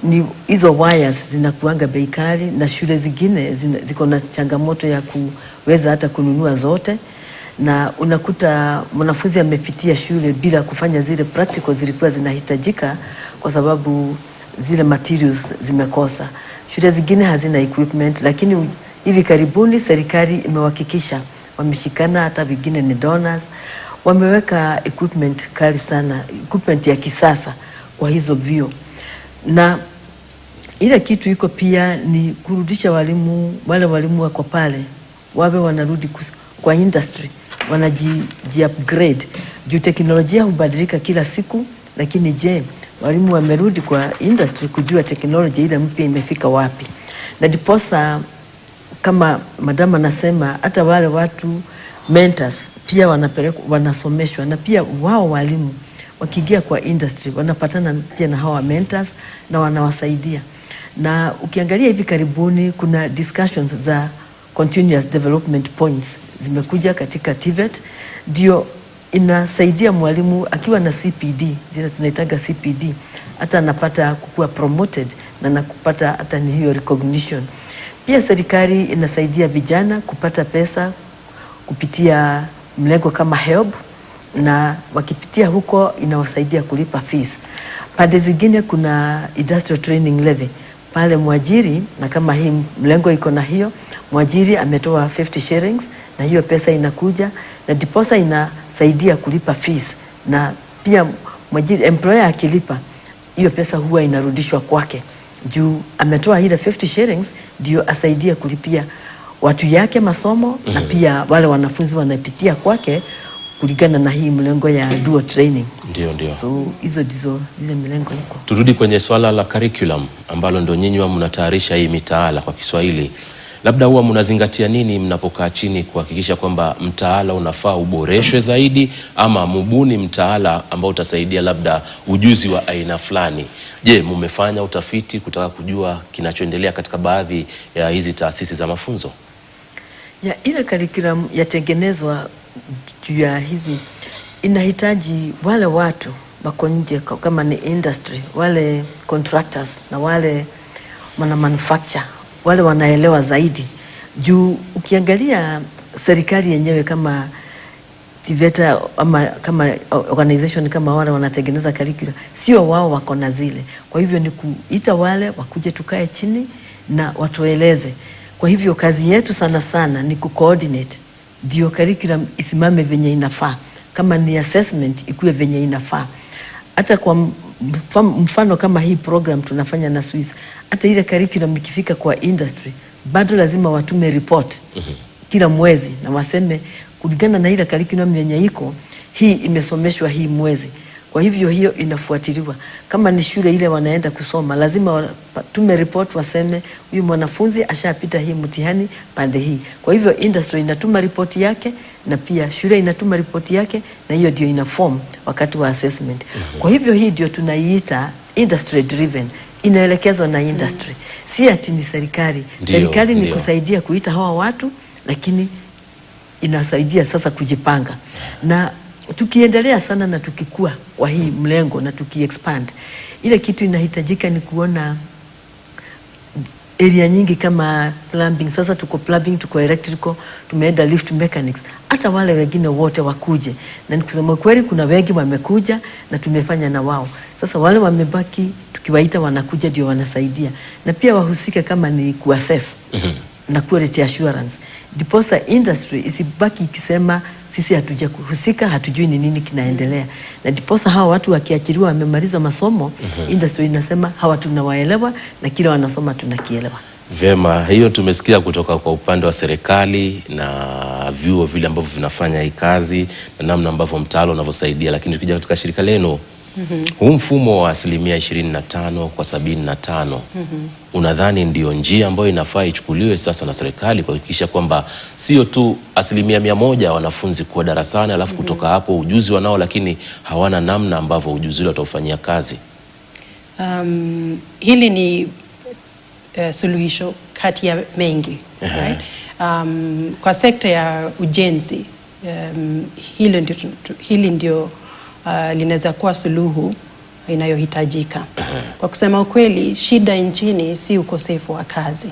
Speaker 2: ni hizo wires zinakuanga bei kali, na shule zingine ziko na changamoto ya kuweza hata kununua zote, na unakuta mwanafunzi amepitia shule bila kufanya zile practical zilikuwa zinahitajika kwa sababu zile materials zimekosa. Shule zingine hazina equipment, lakini hivi karibuni serikali imehakikisha wameshikana, hata vingine ni donors, wameweka equipment kali sana, equipment ya kisasa kwa hizo vyuo. Na ile kitu iko pia ni kurudisha walimu, wale walimu wako pale wawe wanarudi kwa industry, wanaji-upgrade juu teknolojia hubadilika kila siku. Lakini je, walimu wamerudi kwa industry kujua teknolojia ile mpya imefika wapi? Na diposa kama madam anasema, hata wale watu mentors pia wanapelekwa, wanasomeshwa, na pia wao walimu wakiingia kwa industry wanapatana pia na hawa mentors na wanawasaidia. Na ukiangalia hivi karibuni kuna discussions za continuous development points zimekuja katika TVET, ndio inasaidia mwalimu akiwa na CPD, zile tunaitaga CPD, hata anapata kukua promoted na nakupata hata ni hiyo recognition. Pia serikali inasaidia vijana kupata pesa kupitia mlengo kama HELB, na wakipitia huko inawasaidia kulipa fees. Pande zingine kuna industrial training levy pale mwajiri, na kama hii mlengo iko na hiyo, mwajiri ametoa 50 shillings na hiyo pesa inakuja na diposa inasaidia kulipa fees. Na pia mwajiri, employer akilipa hiyo pesa huwa inarudishwa kwake juu ametoa ile 50 shillings ndio asaidie kulipia watu yake masomo na pia wale wanafunzi wanapitia kwake kulingana na hii mlengo ya dual training.
Speaker 1: Ndio.
Speaker 2: So hizo ndizo zile mlengo iko.
Speaker 1: Turudi kwenye swala la curriculum ambalo ndio nyinyi mnatayarisha hii mitaala kwa Kiswahili. Labda huwa mnazingatia nini mnapokaa chini kuhakikisha kwamba mtaala unafaa uboreshwe zaidi, ama mubuni mtaala ambao utasaidia labda ujuzi wa aina fulani? Je, mmefanya utafiti kutaka kujua kinachoendelea katika baadhi ya hizi taasisi za mafunzo?
Speaker 2: Ya ile curriculum yatengenezwa juu ya hizi, inahitaji wale watu wako nje kama ni industry, wale contractors na wale wana manufacture, wale wanaelewa zaidi. Juu ukiangalia serikali yenyewe kama TVETA ama kama organization kama wale wanatengeneza curriculum, sio wao wako na zile. Kwa hivyo ni kuita wale wakuje tukae chini na watueleze. Kwa hivyo kazi yetu sana sana ni kucoordinate ndio curriculum isimame venye inafaa, kama ni assessment ikuwe venye inafaa. Hata kwa mfano kama hii program tunafanya na Swiss, hata ile curriculum ikifika kwa industry bado lazima watume report kila mwezi na waseme kulingana na ile curriculum yenye iko hii imesomeshwa hii mwezi. Kwa hivyo hiyo inafuatiliwa. Kama ni shule ile wanaenda kusoma, lazima watume report waseme huyu mwanafunzi ashapita hii mtihani pande hii. Kwa hivyo industry inatuma report yake na pia shule inatuma report yake, na hiyo ndio inaform wakati wa assessment. Kwa hivyo hii ndio tunaiita industry driven, inaelekezwa na industry. Si ati ni serikali. Serikali ni kusaidia kuita hawa watu, lakini inasaidia sasa kujipanga. Na tukiendelea sana na tukikua kwa hii mlengo na tukiexpand, ile kitu inahitajika ni kuona area nyingi kama plumbing. Sasa tuko plumbing, tuko electrical, tumeenda lift mechanics, hata wale wengine wote wakuje. Na nikusema kweli kuna wengi wamekuja na tumefanya na wao. Sasa wale wamebaki tukiwaita wanakuja ndio wanasaidia. Na pia wahusike kama ni kuassess na quality assurance. Diposa industry isibaki ikisema sisi hatuja kuhusika, hatujui ni nini kinaendelea. Na diposa hawa watu wakiachiriwa wamemaliza masomo, industry inasema hawa tunawaelewa na kila wanasoma tunakielewa.
Speaker 1: Vyema, hiyo tumesikia kutoka kwa upande wa serikali na vyuo vile ambavyo vinafanya hii kazi na namna ambavyo mtaala unavyosaidia, lakini tukija katika shirika lenu huu mfumo wa 25% kwa 75%, unadhani ndio njia ambayo inafaa ichukuliwe sasa na serikali kuhakikisha kwamba sio tu 100% wanafunzi kuwa darasani alafu kutoka hapo ujuzi wanao lakini hawana namna ambavyo ujuzi ule wataufanyia kazi?
Speaker 3: Hili ni suluhisho kati ya mengi. right? Kwa sekta ya ujenzi hili ndio linaweza kuwa suluhu inayohitajika. Kwa kusema ukweli, shida nchini si ukosefu wa kazi,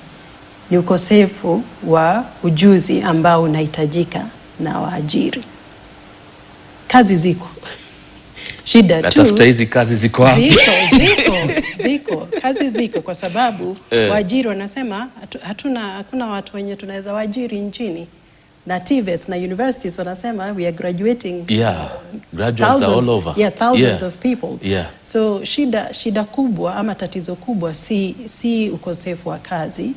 Speaker 3: ni ukosefu wa ujuzi ambao unahitajika na waajiri. Kazi ziko, shida tu
Speaker 1: natafuta hizi kazi ziko wapi?
Speaker 3: Ziko kazi ziko, kwa sababu waajiri wanasema hakuna watu wenye tunaweza waajiri nchini, na TVETs na universities wanasema we are graduating
Speaker 1: graduates are all over
Speaker 3: thousands of people. So shida kubwa ama tatizo kubwa si ukosefu wa kazi,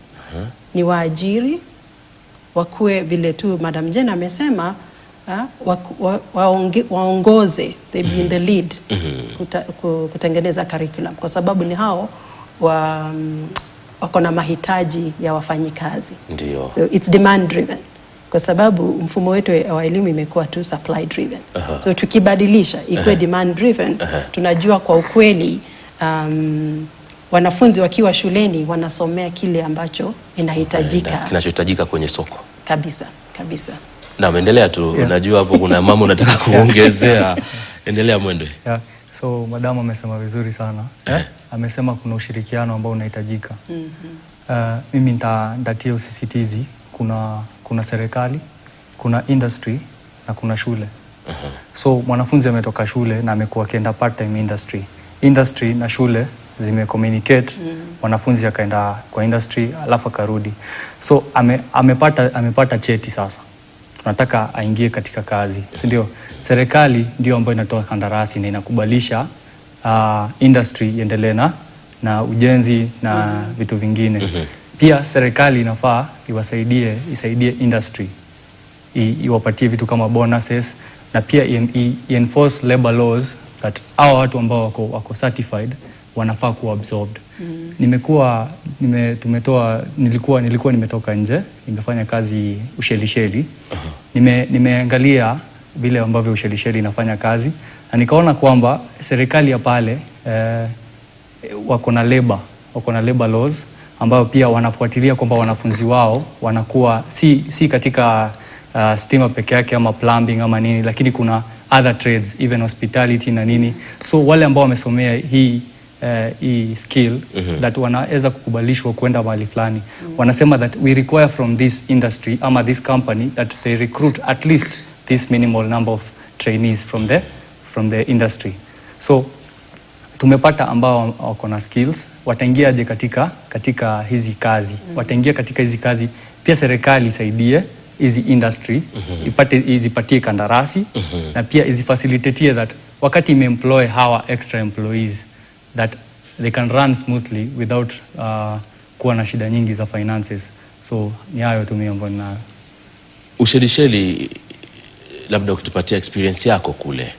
Speaker 3: ni waajiri wakuwe vile tu Madam Jane amesema, waongoze, they be in the lead kutengeneza curriculum, kwa sababu ni hao wako na mahitaji ya wafanyikazi.
Speaker 1: Ndio.
Speaker 3: So it's demand driven, kwa sababu mfumo wetu wa elimu imekuwa tu supply driven. So tukibadilisha ikuwe demand driven, tunajua kwa ukweli wanafunzi wakiwa shuleni wanasomea kile ambacho inahitajika,
Speaker 1: kinachohitajika kwenye soko.
Speaker 3: Kabisa.
Speaker 1: Na endelea tu, unajua hapo kuna mambo unataka kuongezea. Endelea Mwende.
Speaker 4: So madam amesema vizuri sana. Amesema kuna ushirikiano ambao unahitajika. Mimi nitatia usisitizi, kuna serikali, kuna industry na kuna shule. So mwanafunzi ametoka shule na amekuwa akienda part time industry na shule zimecommunicate, mwanafunzi akaenda kwa industry alafu akarudi. So amepata cheti sasa. Tunataka aingie katika kazi, si ndio? Serikali ndio ambayo inatoa kandarasi na inakubalisha industry iendelee na ujenzi na vitu vingine. Pia serikali inafaa isaidie industry, iwapatie vitu kama bonuses, na pia enforce labor laws that hao watu ambao wako certified wanafaa kuwa absorbed. Nilikuwa nimetoka nje, nimefanya kazi Ushelisheli. Nimeangalia vile ambavyo Ushelisheli inafanya kazi, na nikaona kwamba serikali ya pale wako na labor laws ambao pia wanafuatilia kwamba wanafunzi wao wanakuwa si katika stima peke yake ama plumbing ama nini, lakini kuna other trades, even hospitality na nini. So wale ambao wamesomea hii skill that wanaweza kukubalishwa kwenda mahali fulani. Wanasema that we require from this industry ama this company that they recruit at least this minimal number of trainees from the industry. So tumepata ambao wako na skills, wataingiaje katika hizi kazi? Wataingia katika hizi kazi, pia serikali isaidie hizi industry, izipatie kandarasi, na pia izifacilitate that wakati imeemploy hawa extra employees that they can run smoothly without kuwa na shida nyingi za finances. So ni hayo tu mimi mbona.
Speaker 1: Ushelisheli, labda ukitupatia experience yako kule,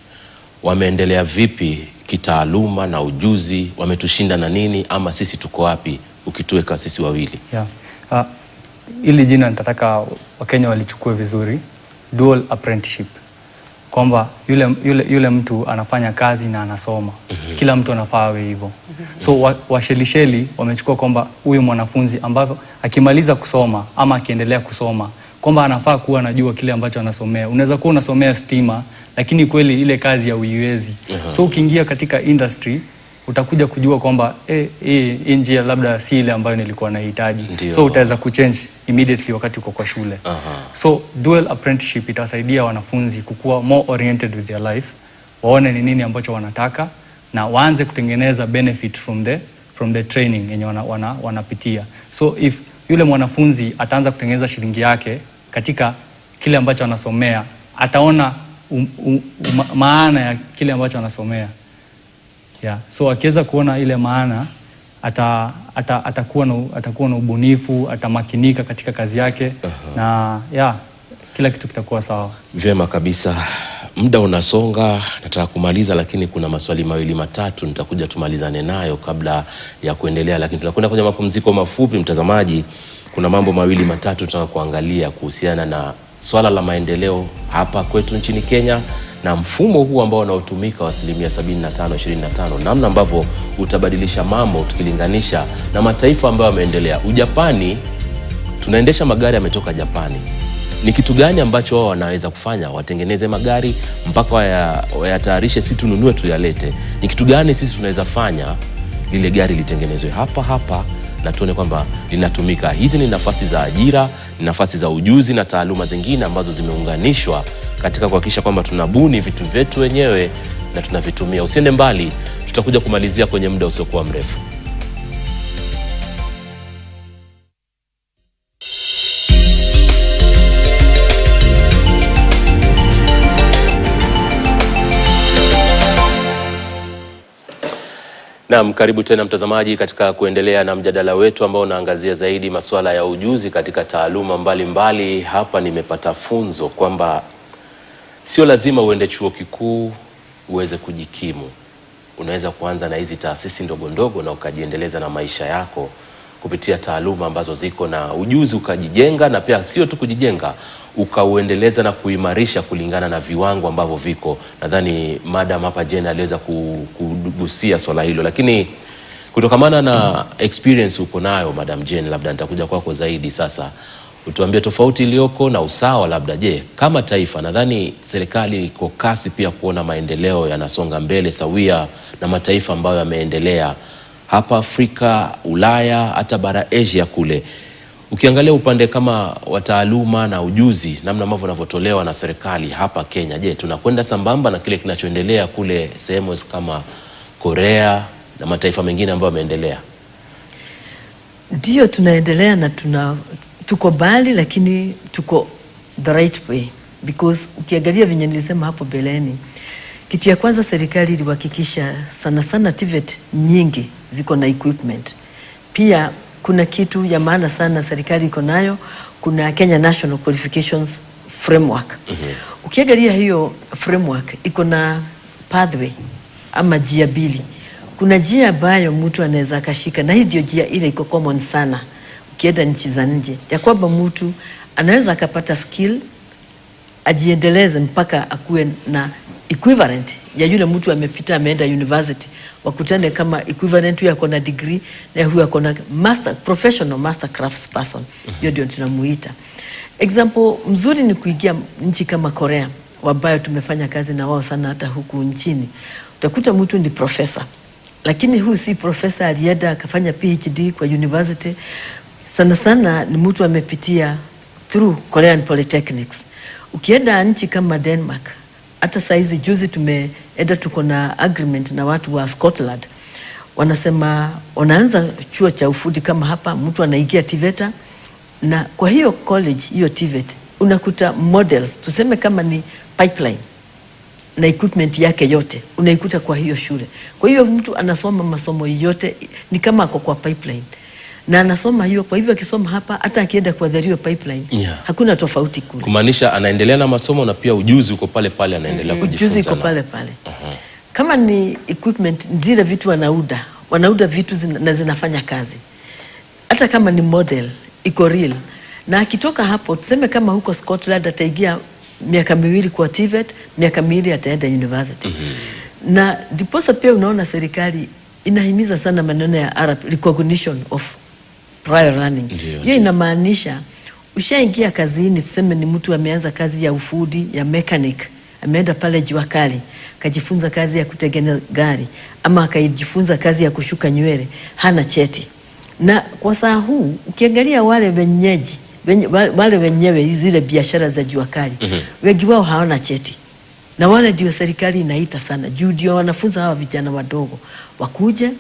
Speaker 1: wameendelea vipi kitaaluma na ujuzi? Wametushinda na nini, ama sisi tuko wapi ukituweka sisi wawili?
Speaker 4: Ili jina nitataka Wakenya walichukue vizuri, dual apprenticeship, kwamba yule mtu anafanya kazi na anasoma. Kila mtu anafaa awe hivyo. So Washelisheli wamechukua kwamba huyu mwanafunzi ambavyo akimaliza kusoma ama akiendelea kusoma, kwamba anafaa kuwa anajua kile ambacho anasomea. Unaweza kuwa unasomea stima, lakini kweli ile kazi ya uiwezi. So ukiingia katika industry utakuja kujua kwamba hii njia labda si ile ambayo nilikuwa nahitaji. So utaweza kuchange immediately wakati uko kwa shule. So dual apprenticeship itasaidia wanafunzi kukua more oriented with their life, waone ni nini ambacho wanataka, na waanze kutengeneza benefit from the training yenye wanapitia. So if yule mwanafunzi ataanza kutengeneza shilingi yake katika kile ambacho anasomea, ataona maana ya kile ambacho anasomea. So akiweza kuona ile maana, atakuwa na ubunifu, atamakinika katika kazi yake, na kila kitu kitakuwa sawa.
Speaker 1: Vyema kabisa. Muda unasonga, nataka kumaliza, lakini kuna maswali mawili matatu nitakuja tumalizane nayo kabla ya kuendelea, lakini tunakwenda kwenye mapumziko mafupi. Mtazamaji, kuna mambo mawili matatu tunataka kuangalia kuhusiana na swala la maendeleo hapa kwetu nchini Kenya, na mfumo huu ambao unaotumika wa 75-25, namna ambavyo utabadilisha mambo tukilinganisha na mataifa ambayo yameendelea. Ujapani tunaendesha magari yametoka Japani. Ni kitu gani ambacho wao wanaweza kufanya? Watengeneze magari mpaka wayatayarishe, si tununue tuyalete. Ni kitu gani sisi tunaweza fanya lile gari litengenezwe hapa na tuone kwamba linatumika? Hizi ni nafasi za ajira, ni nafasi za ujuzi na taaluma zingine ambazo zimeunganishwa katika kuhakikisha kwamba tunabuni vitu vyetu wenyewe na tunavitumia. Usiende mbali, tutakuja kumalizia kwenye muda usiokuwa mrefu. Naam, karibu tena mtazamaji katika kuendelea na mjadala wetu ambao unaangazia zaidi masuala ya ujuzi katika taaluma mbalimbali. Hapa nimepata funzo kwamba sio lazima uende chuo kikuu uweze kujikimu. Unaweza kuanza na hizi taasisi ndogo ndogo na ukajiendeleza na maisha yako kupitia taaluma ambazo ziko na ujuzi, ukajijenga, na pia sio tu kujijenga, ukauendeleza na kuimarisha kulingana na viwango ambavyo viko. Nadhani madam hapa Jane aliweza kugusia swala hilo, lakini kutokamana na experience uko nayo Madam Jane, labda nitakuja kwako zaidi sasa. Utuambie tofauti iliyoko na usawa labda. Je, kama taifa nadhani serikali iko kasi pia kuona maendeleo yanasonga mbele sawia na mataifa ambayo yameendelea hapa Afrika, Ulaya, hata bara Asia kule. Ukiangalia upande kama wa taaluma na ujuzi, namna ambavyo unavyotolewa na serikali hapa Kenya, je, tunakwenda sambamba na kile kinachoendelea kule sehemu kama Korea na mataifa mengine ambayo yameendelea?
Speaker 2: Ndio, tunaendelea na tuko bali, lakini tuko the right way, because ukiangalia venye nilisema hapo beleni, kitu ya kwanza serikali iliwahakikisha sana TVET nyingi ziko na equipment. Pia kuna kitu ya maana sana serikali iko nayo, kuna Kenya National Qualifications Framework. Ukiangalia hiyo framework iko na pathway ama njia mbili. Kuna njia ambayo mtu anaweza kashika, na hii ndio njia ile iko common sana ukienda nchi za nje, ya kwamba mtu anaweza akapata skill ajiendeleze mpaka akuwe na equivalent ya yule mtu amepita ameenda university, wakutane kama equivalent, huyu ako na degree na huyu ako na professional master crafts person. Hiyo ndio tunamuita. Example mzuri ni kuingia nchi kama Korea, ambayo tumefanya kazi na wao sana hata huku nchini. Utakuta mtu ni professor, lakini huyu si professor alienda akafanya PhD kwa university. Sana ni mtu amepitia through Korean Polytechnics. Ukienda nchi kama Denmark, hata saizi juzi tumeenda, tuko na agreement na watu wa Scotland, wanasema wanaanza chuo cha ufundi kama hapa, mtu anaingia TVET, na kwa hiyo college hiyo TVET unakuta models, tuseme kama ni pipeline na equipment yake yote unaikuta kwa hiyo shule. Kwa hiyo mtu anasoma masomo yote ni kama ako kwa pipeline na anasoma hiyo. Kwa hivyo akisoma hapa, hata akienda kwa hiyo pipeline, hakuna tofauti kule. Kumaanisha anaendelea na masomo na pia ujuzi uko pale pale, anaendelea kujifunza. Ujuzi uko pale pale. Kama ni equipment, zile vitu wanauda vitu na zinafanya kazi. Hata kama ni model iko real, na akitoka hapo, tuseme kama huko Scotland ataingia miaka 2 kwa TVET, miaka 2 ataenda university. Na diposa pia unaona serikali inahimiza sana maneno ya recognition of prior learning. Hiyo inamaanisha ushaingia kazini, tuseme ni mtu ameanza kazi ya ufundi ya mechanic, ameenda pale Jua Kali kajifunza kazi ya kutengeneza gari, ama akajifunza kazi ya kushuka nywele, hana cheti. Na kwa saa huu ukiangalia wale wenyewe zile biashara za Jua Kali, wengi wao hawana cheti. Na wale ndio serikali inaita sana, juu ndio wanafunza hawa vijana wadogo wakuje,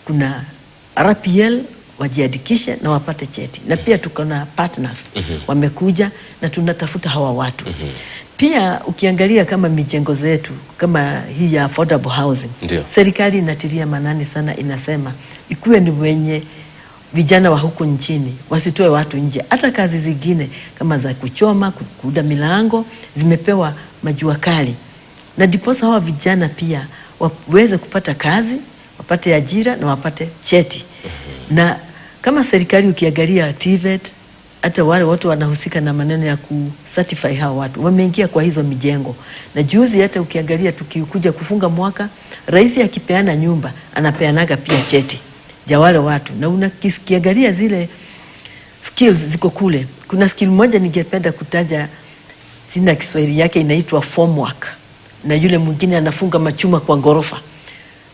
Speaker 2: kuna RPL wajiandikishe na wapate cheti. Na pia tuko na partners wamekuja na tunatafuta hawa watu. Pia ukiangalia kama mijengo zetu kama hii ya affordable housing, serikali inatilia manani sana, inasema ikuwe ni wenye vijana wa huku nchini, wasitoe watu nje. Hata kazi zingine kama za kuchoma, kuuda milango zimepewa Majua Kali, na diposa hawa vijana pia waweze kupata kazi, wapate ajira na wapate cheti. Na kama serikali ukiangalia TVET, hata wale watu wanahusika na maneno ya kucertify hawa watu wameingia kwa hizo mijengo. Na juzi hata ukiangalia tukikuja kufunga mwaka, rais akipeana nyumba anapeanaga pia cheti ja wale watu. Na unakiangalia zile skills ziko kule. Kuna skill moja ningependa kutaja, sina Kiswahili yake, inaitwa formwork, na yule mwingine anafunga machuma kwa ghorofa.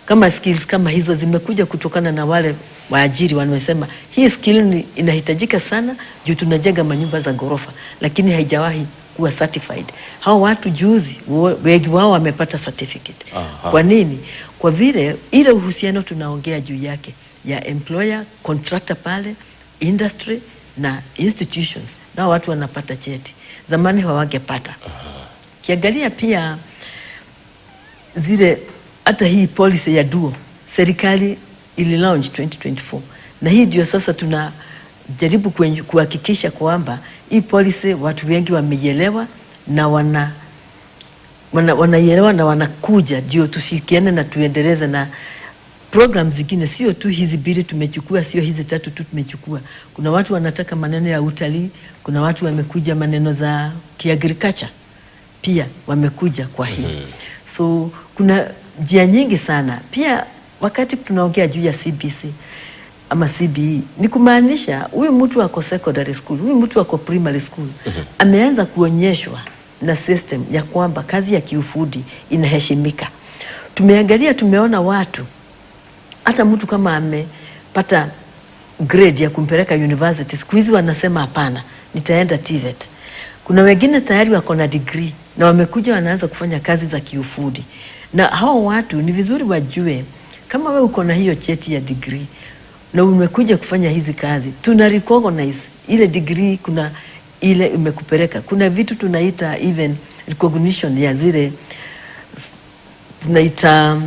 Speaker 2: Kama skills kama hizo zimekuja kutokana na wale waajiri wamesema hii skill inahitajika sana juu tunajenga manyumba za ghorofa, lakini haijawahi kuwa certified. Hao watu juzi wengi wao wamepata certificate. Kwa nini? Kwa vile ile uhusiano tunaongea juu yake ya employer, contractor pale, industry na institutions, na watu wanapata cheti. Zamani hawangepata. Kiangalia pia zile, hata hii policy ya duo serikali ili launch 2024, na hii ndio sasa tunajaribu kuhakikisha kwamba hii policy watu wengi wameielewa na wanaielewa na wanakuja, ndio tushirikiane na tuendeleze na program zingine. Sio tu hizi mbili tumechukua, sio hizi 3 tu tumechukua. Kuna watu wanataka maneno ya utalii, kuna watu wamekuja maneno za kiagriculture pia wamekuja kwa hii. So kuna njia nyingi sana. Pia wakati tunaongea juu ya CBC ama CBE, ni kumaanisha huyu mtu wako secondary school, huyu mtu wako primary school, ameanza kuonyeshwa na system ya kwamba kazi ya kiufundi inaheshimika. Tumeangalia, tumeona watu, hata mtu kama amepata grade ya kumpeleka university, siku hizi wanasema hapana, nitaenda TVET. Kuna wengine tayari wako na degree na wamekuja wanaanza kufanya kazi za kiufundi. Na hao watu ni vizuri wajue, kama wewe uko na hiyo cheti ya degree na umekuja kufanya hizi kazi, tuna recognize ile degree, kuna ile imekupeleka. Kuna vitu tunaita even recognition ya zile tunaita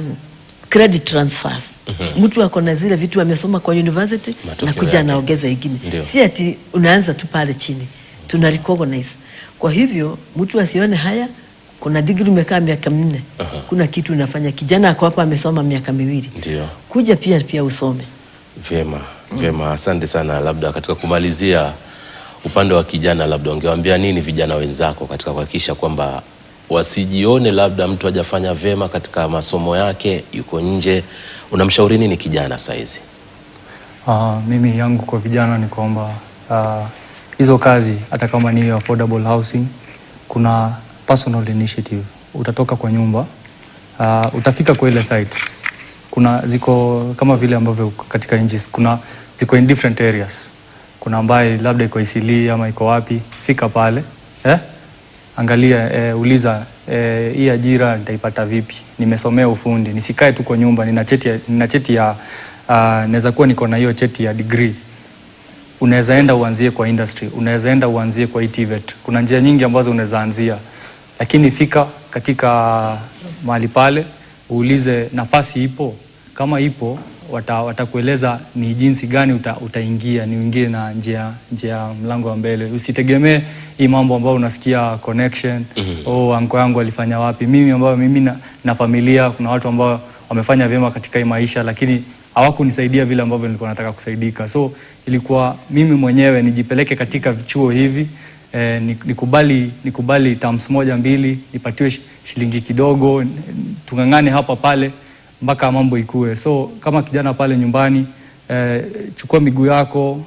Speaker 2: credit transfers. Mtu ako na zile vitu amesoma kwa university na kuja anaongeza ingine. Si ati unaanza tu pale chini. Tuna recognize. Kwa hivyo mtu asione haya, kuna degree umekaa miaka 4. Kuna kitu unafanya. Kijana ako hapa amesoma miaka 2.
Speaker 1: Ndio.
Speaker 2: Kuja pia usome.
Speaker 1: Vyema, asante sana. Labda katika kumalizia, upande wa kijana, labda ungewaambia nini vijana wenzako katika kuhakikisha kwamba wasijione labda mtu hajafanya vyema katika masomo yake, yuko nje? Unamshauri nini kijana saizi?
Speaker 4: Mimi yangu kwa vijana ni kwamba hizo kazi, hata kama ni affordable housing, kuna personal initiative. Utatoka kwa nyumba, utafika kwa ile site. Kuna ziko kama vile ambavyo katika nchi kuna ziko in different areas. Kuna ambaye labda iko Isili ama iko wapi, fika pale, angalia, uliza, hii ajira nitaipata vipi? Nimesomea ufundi, nisikae tu kwa nyumba, nina cheti ya naweza kuwa niko na hiyo cheti ya degree. Unaweza enda uanzie kwa industry, unaweza enda uanzie kwa TVET. Kuna njia nyingi ambazo unaweza anzia, lakini fika katika mahali pale, uulize nafasi ipo. Kama ipo, watakueleza ni jinsi gani utaingia, ni uingie na njia mlango wa mbele. Usitegemee hii mambo ambayo unasikia connection, anko yangu alifanya wapi. Mimi na familia, kuna watu ambao wamefanya vyema katika hii maisha, lakini hawakunisaidia vile ambavyo nilikuwa nataka kusaidika. So ilikuwa mimi mwenyewe nijipeleke katika vichuo hivi, nikubali terms 1-2, nipatiwe shilingi kidogo, tungangane hapa pale mpaka mambo ikue. So kama kijana pale nyumbani, chukua miguu yako,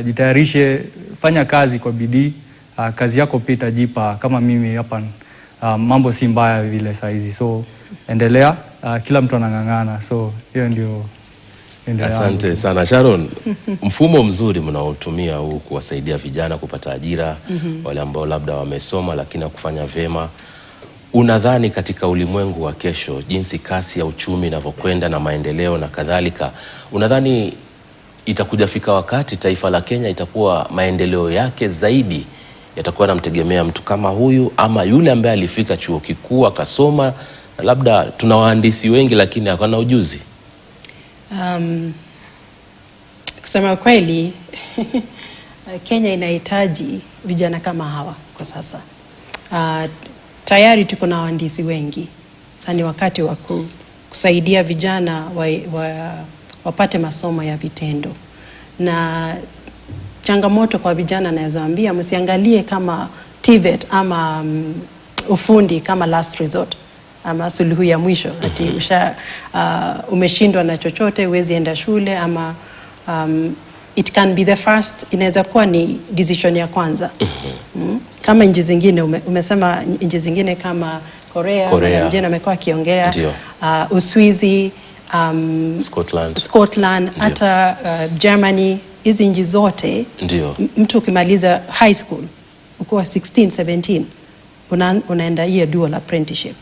Speaker 4: jitayarishe, fanya kazi kwa bidii, kazi yako pia itajipa. Kama mimi hapa, mambo si mbaya vile saizi, so endelea, kila mtu anang'ang'ana. So hiyo ndio.
Speaker 1: Asante sana Sharon. Mfumo mzuri mnaotumia huu kuwasaidia vijana kupata ajira, wale ambao labda wamesoma lakini kufanya vyema. Unadhani katika ulimwengu wa kesho, jinsi kasi ya uchumi inavyokwenda na maendeleo na kadhalika, unadhani itakuja fika wakati taifa la Kenya itakuwa maendeleo yake zaidi yatakuwa yanamtegemea mtu kama huyu, ama yule ambaye alifika chuo kikuu akasoma, labda tuna wahandisi wengi lakini hawana ujuzi?
Speaker 3: Kusema kweli Kenya inahitaji vijana kama hawa kwa sasa. Tayari tuko na wahandisi wengi. Sasa ni wakati wa kusaidia vijana wapate masomo ya vitendo. Na changamoto kwa vijana nawezaambia, msiangalie kama TVET ama ufundi kama last resort ama suluhu ya mwisho. Ati umeshindwa na chochote, huwezi enda shule ama it can be the first, inaweza kuwa ni decision ya kwanza. Kama nchi zingine umesema nchi zingine kama Korea. Jana amekuwa akiongea Uswizi, Scotland, hata Germany, hizi nchi zote. Mtu ukimaliza high school ukiwa 16, 17 unaenda hiyo dual apprenticeship.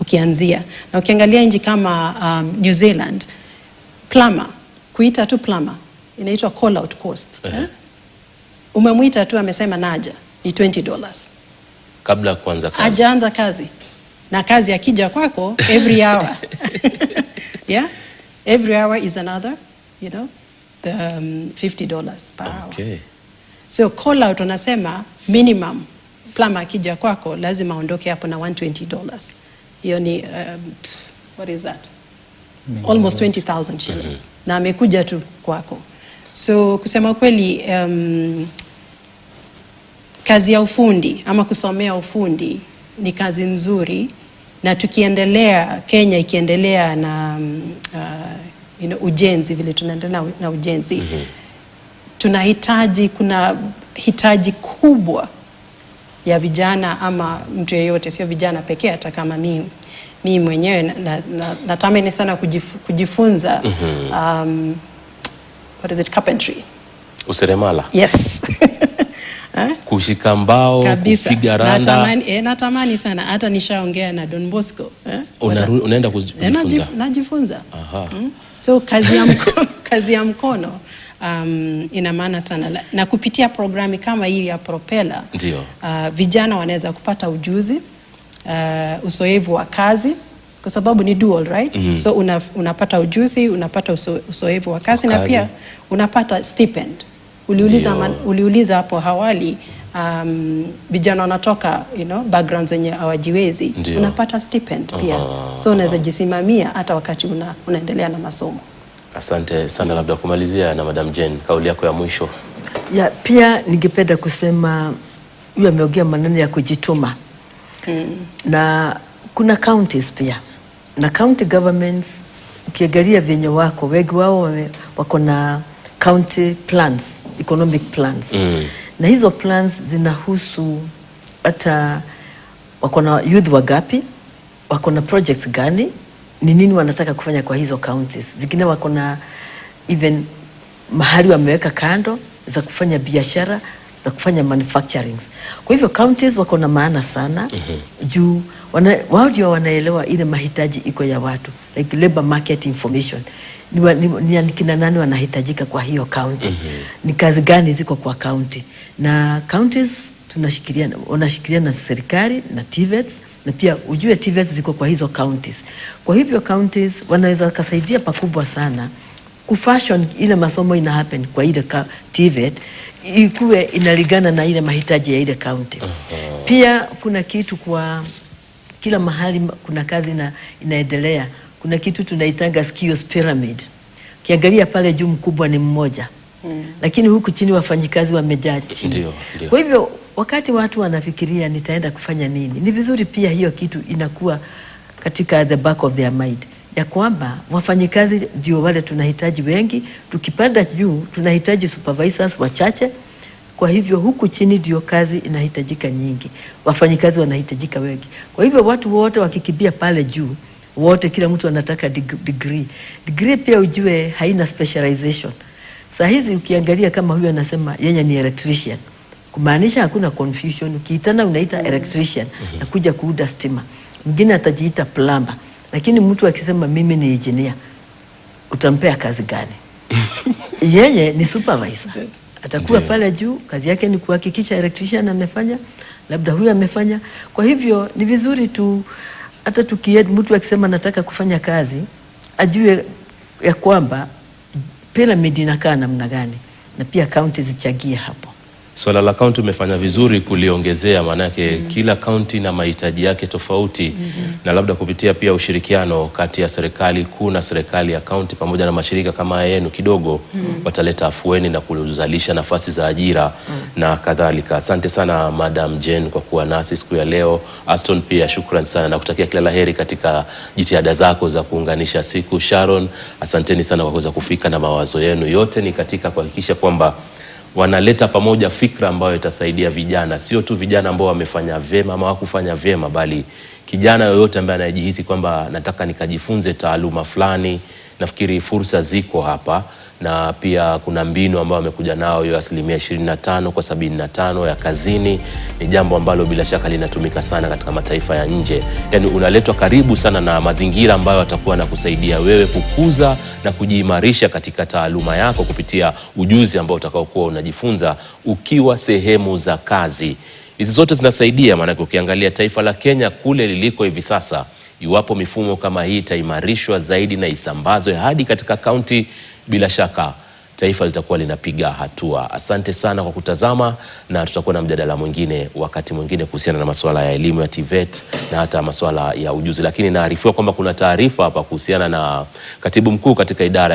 Speaker 3: Ukianzia na ukiangalia nchi kama New Zealand, plumber, kuita tu plumber inaitwa call out cost. Umemwita tu amesema naja ni $20
Speaker 1: kabla kuanza kazi.
Speaker 3: Hajaanza kazi, na kazi akija kwako every hour yeah, every hour is another, you know, the $50 per hour. So call out unasema minimum plumber akija kwako lazima aondoke hapo na $120. Hiyo ni what is that? Almost 20,000 shillings. Na amekuja tu kwako. So kusema kweli kazi ya ufundi ama kusomea ufundi ni kazi nzuri, na tukiendelea, Kenya ikiendelea na ujenzi vile tunaendelea na ujenzi, tunahitaji, kuna hitaji kubwa ya vijana ama mtu yeyote, sio vijana pekee, hata kama mimi mwenyewe natamani sana kujifunza what is it, carpentry,
Speaker 1: useremala.
Speaker 3: Yes.
Speaker 1: Kushika mbao, kupiga randa.
Speaker 3: Natamani sana, hata nishaongea na Don Bosco.
Speaker 1: Unaenda kujifunza?
Speaker 3: Najifunza. So kazi ya mkono ina maana sana, na kupitia programi kama hii ya Propeller vijana wanaweza kupata ujuzi, uzoefu wa kazi, kwa sababu ni dual, right? So unapata ujuzi, unapata uzoefu wa kazi na pia unapata stipend. Uliuliza hapo awali, vijana wanatoka, backgrounds zenye hawajiwezi, unapata stipend pia. So unaweza jisimamia hata wakati unaendelea na masomo.
Speaker 1: Asante sana. Labda kumalizia na Madam Jane, kauli yako ya mwisho.
Speaker 2: Pia ningependa kusema yeye ameongea maneno ya kujituma. Na kuna counties pia. Na county governments ukiangalia venye wengi wao wako na county plans, economic plans. Na hizo plans zinahusu hata wako na youth wagapi, wako na projects gani, ni nini wanataka kufanya kwa hizo counties. Zingine wako na even mahali wameweka kando za kufanya biashara, za kufanya manufacturing. Kwa hivyo counties wako na maana sana, juu wao ndio wanaelewa ile mahitaji iko ya watu, like labor market information. Ni kina nani wanahitajika kwa hiyo county, ni kazi gani ziko kwa county. Na counties wanashikilia na serikali na TVETs, na pia ujue TVETs ziko kwa hizo counties. Kwa hivyo counties wanaweza kusaidia pakubwa sana kufashion ile masomo ina happen kwa ile TVET ikuwe inalingana na ile mahitaji ya ile county. Pia kuna kitu kwa kila mahali, kuna kazi inaendelea. Kuna kitu tunaitanga skills pyramid. Kiangalia pale juu mkubwa ni mmoja. Lakini huku chini wafanyikazi wamejaa chini. Kwa hivyo wakati watu wanafikiria nitaenda kufanya nini, ni vizuri pia hiyo kitu inakuwa katika the back of their mind, ya kwamba wafanyikazi ndio wale tunahitaji wengi. Tukipanda juu tunahitaji supervisors wachache. Kwa hivyo huku chini ndio kazi inahitajika nyingi, wafanyikazi wanahitajika wengi. Kwa hivyo watu wote wakikimbia pale juu, wote kila mtu anataka degree pia ujue haina specialization. Saa hizi ukiangalia kama huyu anasema yeye ni electrician, kumaanisha hakuna confusion. Ukiitana unaita electrician na kuja kuuda stima. Mwingine atajiita plumber, lakini mtu akisema mimi ni engineer, utampea kazi gani? Yeye ni supervisor, atakuwa pale juu, kazi yake ni kuhakikisha electrician amefanya, labda huyu amefanya. Kwa hivyo ni vizuri tu hata mtu akisema nataka kufanya kazi, ajue ya kwamba pyramid inakaa namna gani, na pia county zichangie hapo.
Speaker 1: Swala la kaunti umefanya vizuri kuliongezea, maanake kila kaunti na mahitaji yake tofauti. Na labda kupitia pia ushirikiano kati ya serikali kuu na serikali ya kaunti pamoja na mashirika kama yenu kidogo wataleta afueni na kuzalisha nafasi za ajira na kadhalika. Asante sana Madam Jane kwa kuwa nasi siku ya leo. Aston pia shukran sana na kutakia kila laheri katika jitihada zako za kuunganisha siku. Sharon, asanteni sana kwa kuweza kufika, na mawazo yenu yote ni katika kuhakikisha kwamba wanaleta pamoja fikra ambayo itasaidia vijana, sio tu vijana ambao wamefanya vyema ama hawakufanya vyema, bali kijana yoyote ambaye anajihisi kwamba nataka nikajifunze taaluma fulani. Nafikiri fursa ziko hapa, na pia kuna mbinu ambayo wamekuja nao, hiyo 25% kwa 75 ya kazini. Ni jambo ambalo bila shaka linatumika sana katika mataifa ya nje. Yani unaletwa karibu sana na mazingira ambayo watakuwa na kusaidia wewe kukuza na kujiimarisha katika taaluma yako kupitia ujuzi ambao utakaokuwa unajifunza ukiwa sehemu za kazi. Hizi zote zinasaidia, maana ukiangalia taifa la Kenya kule liliko hivi sasa, iwapo mifumo kama hii itaimarishwa zaidi na isambazwe hadi katika kaunti, bila shaka taifa litakuwa linapiga hatua. Asante sana kwa kutazama, na tutakuwa na mjadala mwingine wakati mwingine kuhusiana na masuala ya elimu ya TVET na hata masuala ya ujuzi. Lakini naarifiwa kwamba kuna taarifa hapa kuhusiana na katibu mkuu katika idara